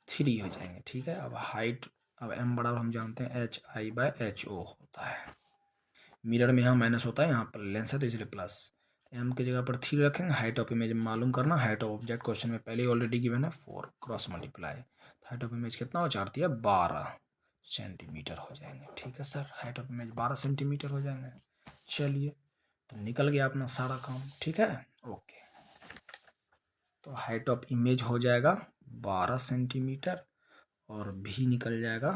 Speaker 1: 3 हो जाएंगे। ठीक है, अब हाइट, अब m बराबर हम जानते हैं hi/ho होता है, मिरर में यहाँ माइनस होता है, यहाँ पर लेंस है तो इसलिए प्लस, m की जगह पर 3 रखेंगे। हाइट ऑफ इमेज मालूम करना, हाइट ऑफ ऑब्जेक्ट क्वेश्चन में पहले ही ऑलरेडी गिवन है 4 cross multiply, height of image कितना हो 4 दिया 12 सेंटीमीटर हो जाएंगे। ठीक है sir, height of image 12 centimetre हो जाएंगे। चलिए तो निकल गया अपना सारा काम, ठीक है ओके, तो हाइट ऑफ इमेज हो जाएगा 12 सेंटीमीटर और भी निकल जाएगा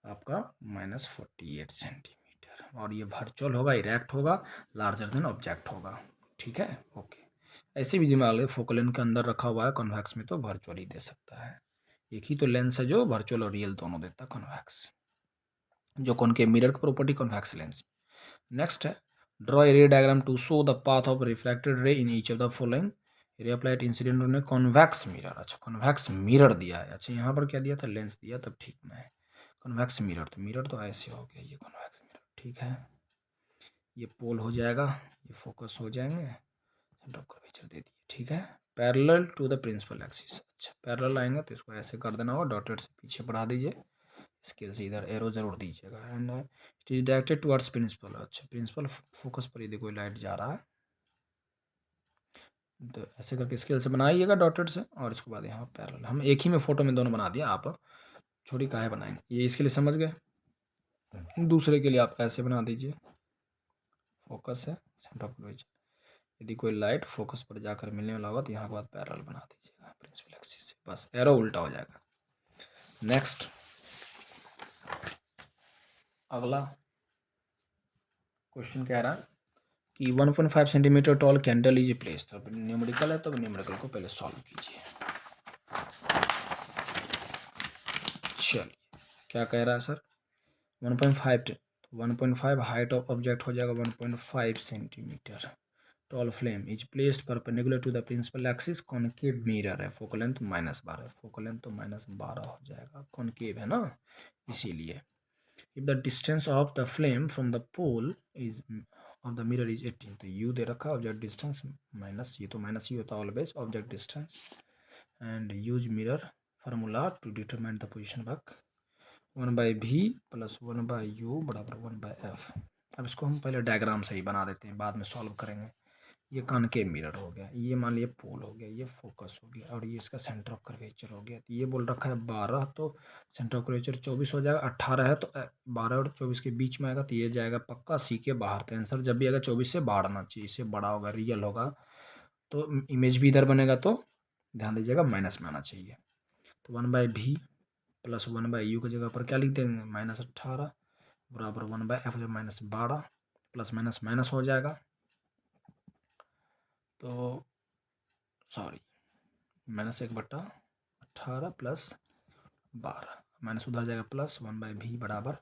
Speaker 1: आपका -48 सेंटीमीटर, और ये वर्चुअल होगा, इरेक्ट होगा, लार्जर देन ऑब्जेक्ट होगा। ठीक है ओके, ऐसे भी दिमाग ले फोकल लेंथ के अंदर रखा हुआ है, कॉन्वेक्स में तो वर्चुअल ही दे सकता है, एक ही तो लेंस है जो वर्चुअल और रियल दोनों देता है कॉन्वेक्स, जो कॉनकेव मिरर की प्रॉपर्टी कॉन्वेक्स लेंस। नेक्स्ट है draw a ray diagram to show the path of reflected ray in each of the following. Ray of light incident ने कॉन्वेक्स मिरर, अच्छा convex mirror दिया है, अच्छा यहाँ पर क्या दिया था लेंस दिया, तब ठीक ना है, कन्वेक्स मिरर, तो मिरर तो ऐसे हो गया, ये कन्वेक्स मिरर, ठीक है। ये पोल हो जाएगा, ये फोकस हो जाएंगे, सेंटर ऑफ कर्वेचर दे दिए, ठीक है। Parallel to the principal axis, अच्छा पैरेलल आएंगे तो इसको ऐसे कर देना होगा, डॉटेड से पीछे बढ़ा दीजिए, स्केल से इधर एरो जरूर दीजिएगा। And it is directed towards principal, अच्छा प्रिंसिपल फोकस पर यदि कोई लाइट जा रहा है तो ऐसे करके स्केल से बनाइएगा डॉटेड से, और इसके बाद यहाँ पैरेलल, हम एक ही में फोटो में दोनों बना दिया, आप छोटी काहे बनाएंगे, ये इसके लिए समझ गए। दूसरे के लिए आप ऐसे बना दीजिए, फोकस है सेंटर ऑफ कर्वेचर, यदि कोई लाइट फोकस पर जाकर मिलने वाला होगा तो यहाँ के बाद पैरेलल बना दीजिएगा प्रिंसिपल एक्सिस से, बस एरो उल्टा हो जाएगा। नेक्स्ट अगला क्वेश्चन कह रहा है कि 1.5 centimetre toll candle is place, तो न्यूमेरिकल है तो न्यूमेरिकल को पहले सॉल्व कीजिए। चलिए क्या कह रहा है सर, 1.5 1.5 हाइट ऑफ ऑब्जेक्ट हो जाएगा 1.5 centimetre, tall flame is placed perpendicular to the principal axis, concave mirror है, फोकल लेंथ -12, फोकल लेंथ तो -12 हो जाएगा, कॉनकेव है ना इसीलिए। If the distance of the flame from the pole is of the mirror is 18, तो you they रखा object distance minus, ये तो माइनस ही होता है always object distance, and use mirror formula to determine the position work, 1/v plus 1/u बराबर 1/f। अब इसको हम पहले डायग्राम से ही बना देते हैं, बाद में सॉल्व करेंगे। ये कॉनकेव मिरर हो गया, ये मान लिया पोल हो गया, ये फोकस हो गया, और ये इसका सेंटर ऑफ कर्वेचर हो गया। तो ये बोल रखा है 12, तो सेंटर ऑफ कर्वेचर 24 हो जाएगा, 18 है तो 12 और 24 के बीच में आएगा, तो ये जाएगा पक्का सी के बाहर। तो आंसर जब भी आएगा 24 से बाहर आना चाहिए, इससे बड़ा होगा, रियल होगा, तो इमेज भी इधर बनेगा, तो ध्यान दीजिएगा माइनस में आना चाहिए। तो 1/v प्लस 1/u की जगह पर क्या लिख देंगे, -18 बराबर 1/f -12, प्लस माइनस माइनस हो जाएगा, तो सॉरी -1/18 प्लस 12, माइनस उधर जाएगा प्लस, 1/v बराबर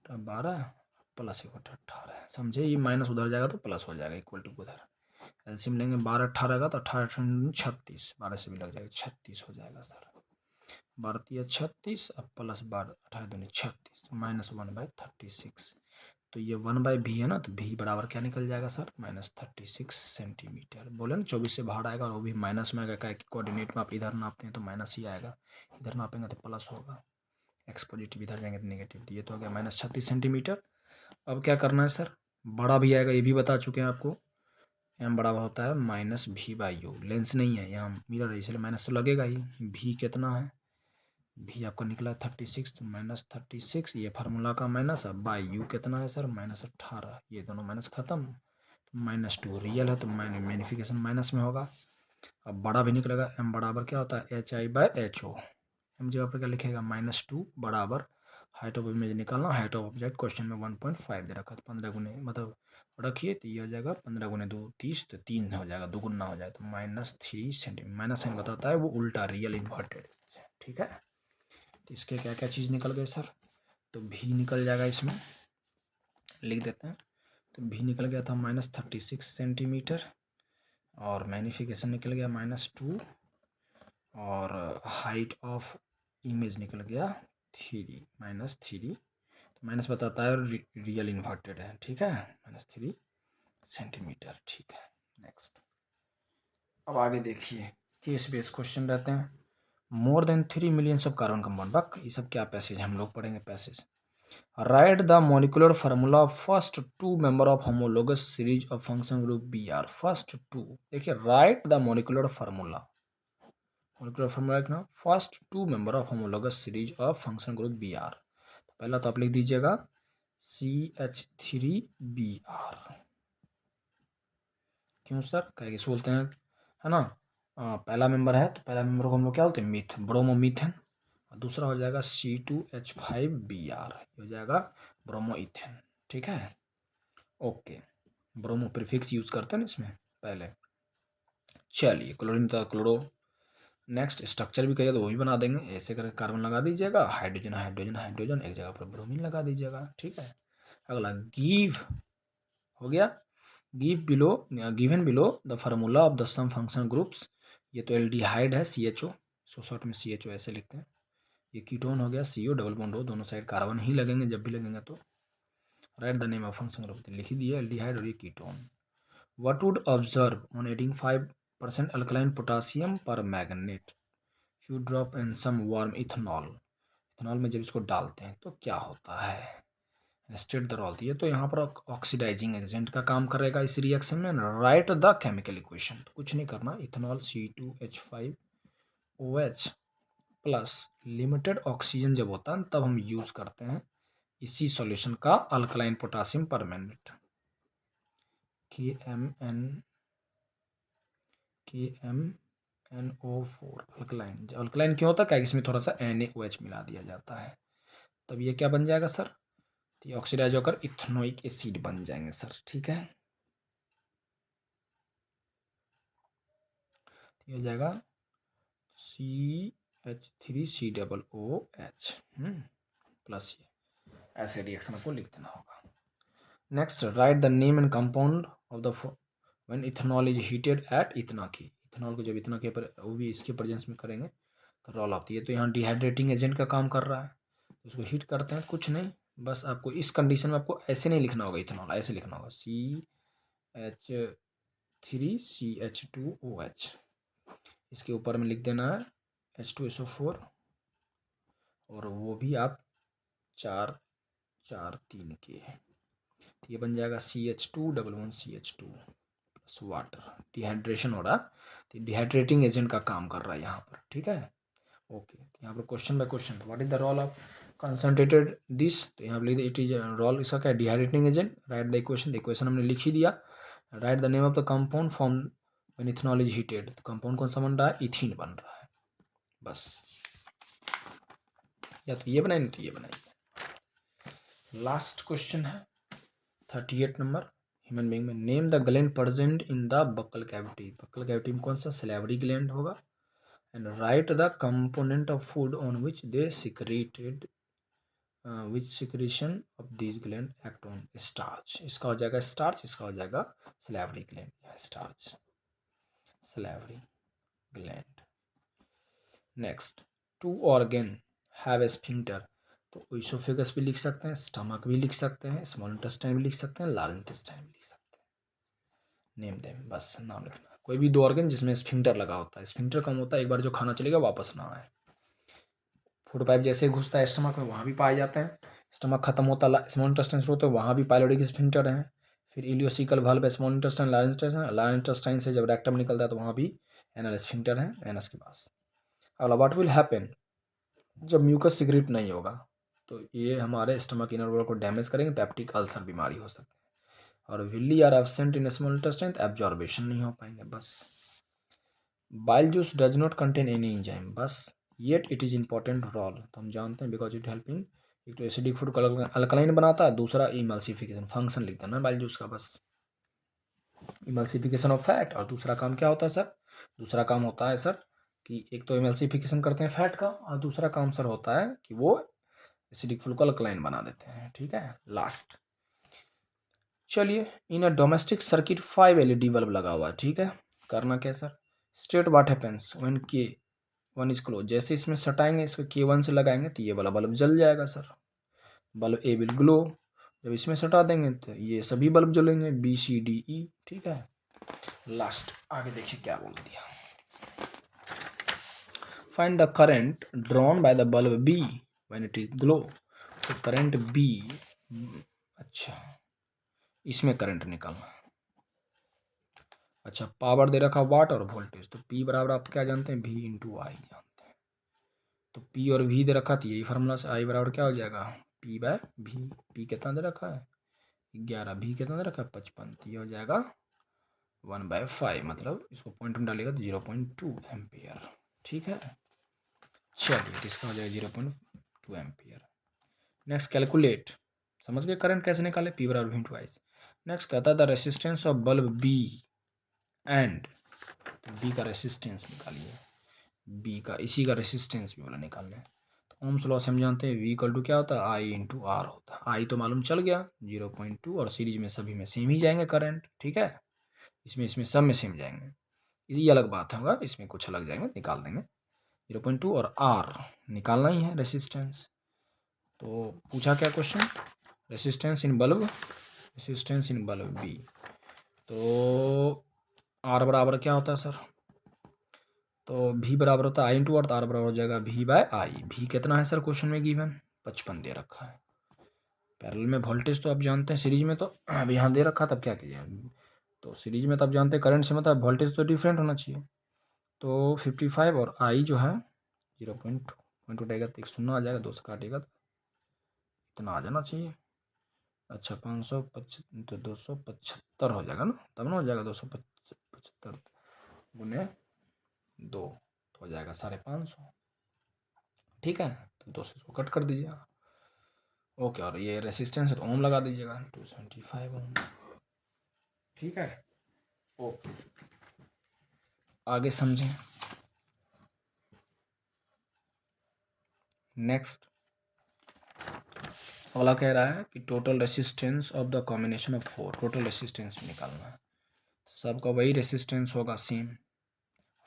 Speaker 1: 12 प्लस 1/18, समझे, ये माइनस उधर जाएगा तो प्लस हो जाएगा, इक्वल टू उधर एलसीएम लेंगे, 12/18 का तो 18 36, 12 से भी लग जाएगा, 36 हो जाएगा सर, 12 36 अब प्लस 12 18 दूनी 36, तो -1/36, तो ये 1/v है ना, तो v बराबर क्या निकल जाएगा सर, -36 सेंटीमीटर। बोले ना 24 से बाहर आएगा और वो भी माइनस में आएगा, क्या कि कोऑर्डिनेट में आप इधर नापते हैं तो माइनस ही आएगा, इधर नापेंगे तो प्लस होगा, एक्स पॉजिटिव इधर जाएंगे तो नेगेटिव, ये तो हो गया -36 सेंटीमीटर। अब क्या करना है सर, बड़ा भी आएगा, ये भी बता चुके हैं आपको, एम बड़ा होता है -v/u, लेंस नहीं है यहाँ मिरर है इसलिए माइनस तो लगेगा ही। v कितना है, भी आपका निकला 36, तो -36, ये फार्मूला का माइनस, अब बाई यू कितना है सर -18, ये दोनों माइनस खत्म, -2 रियल है तो मैग्नीफिकेशन माइनस में होगा। अब बड़ा भी निकलेगा, m बराबर क्या होता है HI/HO, m जगह पर क्या लिखेगा -2 बराबर हाइट ऑफ इमेज निकालना, हाइट ऑफ ऑब्जेक्ट क्वेश्चन में 1.5 दे रखा, तो 15 गुने मतलब रखिए, तो ये हो जाएगा 15 गुने 2 30, तो 3 हो जाएगा, दुगुना हो जाएगा, तो -3 सेंटीमीटर, माइनस साइन बताता है वो उल्टा रियल इन्वर्टेड, ठीक है। तो इसके क्या क्या चीज़ निकल गए सर, तो भी निकल जाएगा, इसमें लिख देते हैं, तो भी निकल गया था -36 सेंटीमीटर, और मैग्नीफिकेशन निकल गया -2, और हाइट ऑफ इमेज निकल गया 3 तो माइनस बताता है रियल इन्वर्टेड है, ठीक है, -3 सेंटीमीटर, ठीक है। नेक्स्ट अब आगे देखिए, केस बेस्ड क्वेश्चन रहते हैं, more than 3 millions of carbon compound, बक ये सब क्या पैसेज हम लोग पढ़ेंगे passage. Write the molecular formula of first 2 member of homologous series of function group B R, first 2, देखिए राइट द मॉलिक्यूलर फार्मूला लिखना, first 2 member of homologous series of function group B R, पहला तो आप लिख दीजिएगा CH3Br, क्यों sir, क्या बोलते हैं, है ना, पहला मेंबर है तो पहला मेंबर को हम लोग क्या बोलते हैं, मिथ ब्रोमोमीथेन, दूसरा हो जाएगा C2H5Br, हो जाएगा ब्रोमोइथेन, ठीक है, ओके, ब्रोमो प्रीफिक्स यूज करते हैं ना इसमें पहले। चलिए क्लोरीन था क्लोरो, नेक्स्ट स्ट्रक्चर भी कहिए तो वही बना देंगे, ऐसे करके कार्बन लगा दीजिएगा, हाइड्रोजन हाइड्रोजन हाइड्रोजन, एक जगह पर ब्रोमीन लगा दीजिएगा, ठीक है। अगला गिव हो गया, given below the formula of the some function groups, ये तो एल्डिहाइड है CHO, सो शॉर्ट में CHO ऐसे लिखते हैं, ये कीटोन हो गया, CO डबल बॉन्ड हो, दोनों साइड कार्बन ही लगेंगे जब भी लगेंगे तो। Write the name of function group लिख ही दिया, एल्डिहाइड और ये ketone. What would observe on adding 5% alkaline potassium permanganate you drop in some warm ethanol. Ethanol में जब इसको डालते हैं तो क्या होता है, स्टेट द रोल। ये तो यहाँ पर ऑक्सीडाइजिंग एजेंट का काम करेगा इस रिएक्शन में। राइट द केमिकल इक्वेशन, तो कुछ नहीं करना, ethanol C2H5OH plus limited oxygen जब होता है तब हम यूज करते हैं इसी सॉल्यूशन का alkaline potassium permanganate KMNO4 alkaline. Alkaline क्यों होता है, क्या इसमें थोड़ा सा NaOH मिला दिया जाता है, तब ये क्या बन जाएगा सर, तो ये ऑक्सीडाइज होकर इथेनोइक एसिड बन जाएंगे सर। ठीक है, ये हो जाएगा CH3COOH प्लस ये, ऐसे रिएक्शन को लिख देना होगा। Next, write the name and compound of the when ethanol is heated at इथेना के। इथेनॉल को जब इथेना के पर वो भी इसके प्रेजेंस में करेंगे तो रोल आती है। तो यहाँ डिहाइड्रेटिंग एजेंट का काम कर रहा है, उसको हीट करते हैं, कुछ नहीं, बस आपको इस कंडीशन में आपको ऐसे नहीं लिखना होगा इथेनॉल, ऐसे लिखना होगा CH3CH2OH, इसके ऊपर में लिख देना है H2SO4 और वो भी आप 4 4 3 के, तो ये बन जाएगा CH2 प्लस वाटर। डिहाइड्रेशन हो रहा, तो डिहाइड्रेटिंग एजेंट का काम कर रहा है यहाँ पर। ठीक है, ओके, तो यहाँ पर question by question, what is the role of concentrated this, तो यहाँ पर लिख इट इज रोल इसका क्या है, dehydrating agent. Right the equation हमने लिख ही दिया। Right the name of the compound form when ethanol is heated, तो कंपाउंड कौन सा बन रहा है, इथीन बन रहा है, बस, या तो ये बनाए नहीं तो ये बनाइए। लास्ट क्वेश्चन है 38 नंबर, ह्यूमन बीइंग में name the gland present in the buccal cavity. Buccal cavity में कौन सा, सैलिवरी ग्लैंड होगा। And write the component of food on which they secreted which secretion of this gland act on starch. इसका हो जाएगा starch, इसका हो जाएगा सैलिवरी ग्लैंड या starch, salivary gland. Next, two organ have a sphincter, तो oesophagus भी लिख सकते हैं, स्टमक भी लिख सकते हैं, स्मॉल इंटेस्टाइन भी लिख सकते हैं, लार्ज इंटेस्टाइन भी लिख सकते हैं। नेम देम, बस नाम लिखना है। कोई भी दो ऑर्गन जिसमें स्फिंक्टर लगा होता है, स्फिंक्टर कम होता है, एक बार जो खाना चलेगा वापस ना आए। फूड पाइप जैसे घुसता है स्टमक में, वहाँ भी पाए जाते हैं। स्टमक खत्म होता है, स्मॉल इंटेस्टाइन शुरू होता है, वहाँ भी पाइलोडिक स्फिंक्टर है। फिर ileocaecal valve, small intestine, large intestine से जब रेक्टम निकलता है तो वहाँ भी एनल स्फिंक्टर है, एनस के पास। अगला, व्हाट विल हैपन जब म्यूकस सिक्रेट नहीं होगा, तो ये हमारे स्टमक इनर वॉल को डैमेज करेंगे, पेप्टिक अल्सर बीमारी हो सकती है। और villi are absent in small intestine, तो एब्जॉर्बेशन नहीं हो पाएंगे, बस। Bile juice does not contain any enzyme, बस, yet it is important role, तो हम जानते हैं बिकॉज इट हेल्पिंग, एक तो एसिडिक फूड को अल्कलाइन बनाता है, दूसरा इमल्सिफिकेशन, फंक्शन लिखता है ना बाइल जूस का, बस इमल्सिफिकेशन ऑफ फैट। और दूसरा काम क्या होता है सर, दूसरा काम होता है सर कि एक तो इमल्सिफिकेशन करते हैं फैट का, और दूसरा काम सर होता है कि वो एसिडिक फूड को अल्कलाइन बना देते हैं। ठीक है, लास्ट, चलिए, in a domestic circuit 5 LED bulb लगा हुआ है। ठीक है, करना क्या sir, state what happens when K1 is close, जैसे इसमें सटाएंगे, इसको K1 से लगाएंगे तो ये वाला बल्ब जल जाएगा sir, bulb A will glow. जब इसमें सटा देंगे तो ये सभी बल्ब जलेंगे, BCDE। ठीक है, लास्ट, आगे देखिए क्या बोल दिया, find the current drawn by the bulb B when it is glow. तो करंट B, अच्छा, इसमें करंट निकालना। अच्छा, पावर दे रखा वाट और वोल्टेज, तो P बराबर आप क्या जानते हैं, V इंटू आई जानते हैं। तो P और V दे रखा, तो यही फार्मूला से I बराबर क्या हो जाएगा, P बाय V। P कितना दे रखा है 11, V कितना दे रखा है 55, तो ये हो जाएगा 1/5, मतलब इसको पॉइंट में डालेगा तो 0.2 एम्पियर। ठीक है, चलिए, इसका हो जाएगा 0.2 एम्पियर। नेक्स्ट, कैलकुलेट, समझ गए करंट कैसे निकाले, P बराबर V इंटू आई। नेक्स्ट कहता है the resistance of bulb B and, तो बी का रेसिस्टेंस निकालिए, बी का, इसी का रेसिस्टेंस भी वाला निकालना है। तो ओम्स लॉ से हम जानते हैं V इक्वल टू क्या होता है, I इंटू आर होता है। I तो मालूम चल गया 0.2, और सीरीज में सभी में सेम ही जाएंगे करंट। ठीक है, इसमें सब में सेम जाएंगे, ये अलग बात होगा, इसमें कुछ अलग जाएंगे, निकाल देंगे। 0.2 और R निकालना ही है रेसिस्टेंस। तो पूछा क्या question, resistance in bulb, resistance in bulb B. तो R बराबर क्या होता है सर, तो V बराबर होता है I इंटू आर, तो R बराबर हो जाएगा V बाय आई। V कितना है सर क्वेश्चन में गिवन 55 दे रखा है। पैरेलल में वोल्टेज तो आप जानते हैं, सीरीज में तो अब यहाँ दे रखा, तब क्या कीजिए, तो सीरीज में तो आप जानते हैं करंट से मतलब वोल्टेज तो डिफरेंट होना चाहिए। तो 55 और I जो है 0.2 उठेगा तो एक शून्य आ जाएगा, 2 से काटेगा तो इतना आ जाना चाहिए। अच्छा 555 तो 275 हो जाएगा ना, तब ना हो जाएगा 275 गुने 2 तो हो जाएगा 550। ठीक है, तो 2 से इसको कट कर दीजिएगा। ओके, और ये रेसिस्टेंस है तो ओम लगा दीजिएगा 275 ओम। ठीक है, ओके आगे समझें। नेक्स्ट अगला कह रहा है कि total resistance of the combination of 4, total resistance निकालना है। सबका वही रेसिस्टेंस होगा सेम,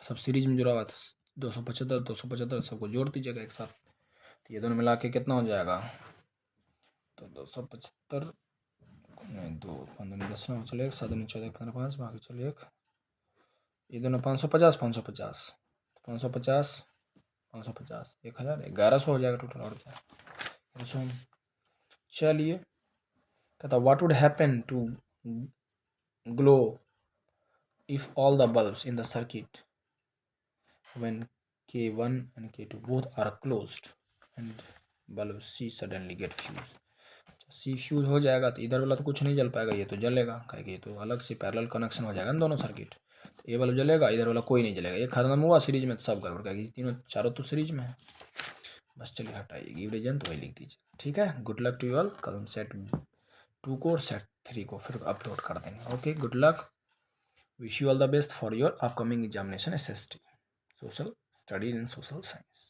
Speaker 1: सब सीरीज में जुड़ा हुआ था, 275 सबको जोड़ दीजिएगा एक साथ, तो ये दोनों मिला के कितना हो जाएगा, तो 275 2 15 10 चलो 1 7 14 15 5 बाकी चलो 1, ये दोनों 550 550 550 550 1000 1100 हो जाएगा टोटल। और क्या चलिए, कहता what would happen to glow if all the bulbs in the circuit when K1 and K2 both are closed and bulb C suddenly get fused। C fuse हो जाएगा तो इधर वाला तो कुछ नहीं जल पाएगा, ये तो जलेगा, कहेगा ये तो अलग से पैरेलल कनेक्शन हो जाएगा ना दोनों सर्किट, तो ये बल्ब जलेगा, इधर वाला कोई नहीं जलेगा, ये खत्म हुआ सीरीज में तो सब गड़बड़, कहेगी तीनों चारों तो सीरीज में है। बस चलिए हटाइए, गिव रीजन तो वही लिख दीजिए। ठीक है, good luck to you all. कल हम सेट 2 को और सेट 3 को फिर अपलोड कर देंगे। Okay, good luck, wish you all the best for your upcoming examination SST, social studies and social science।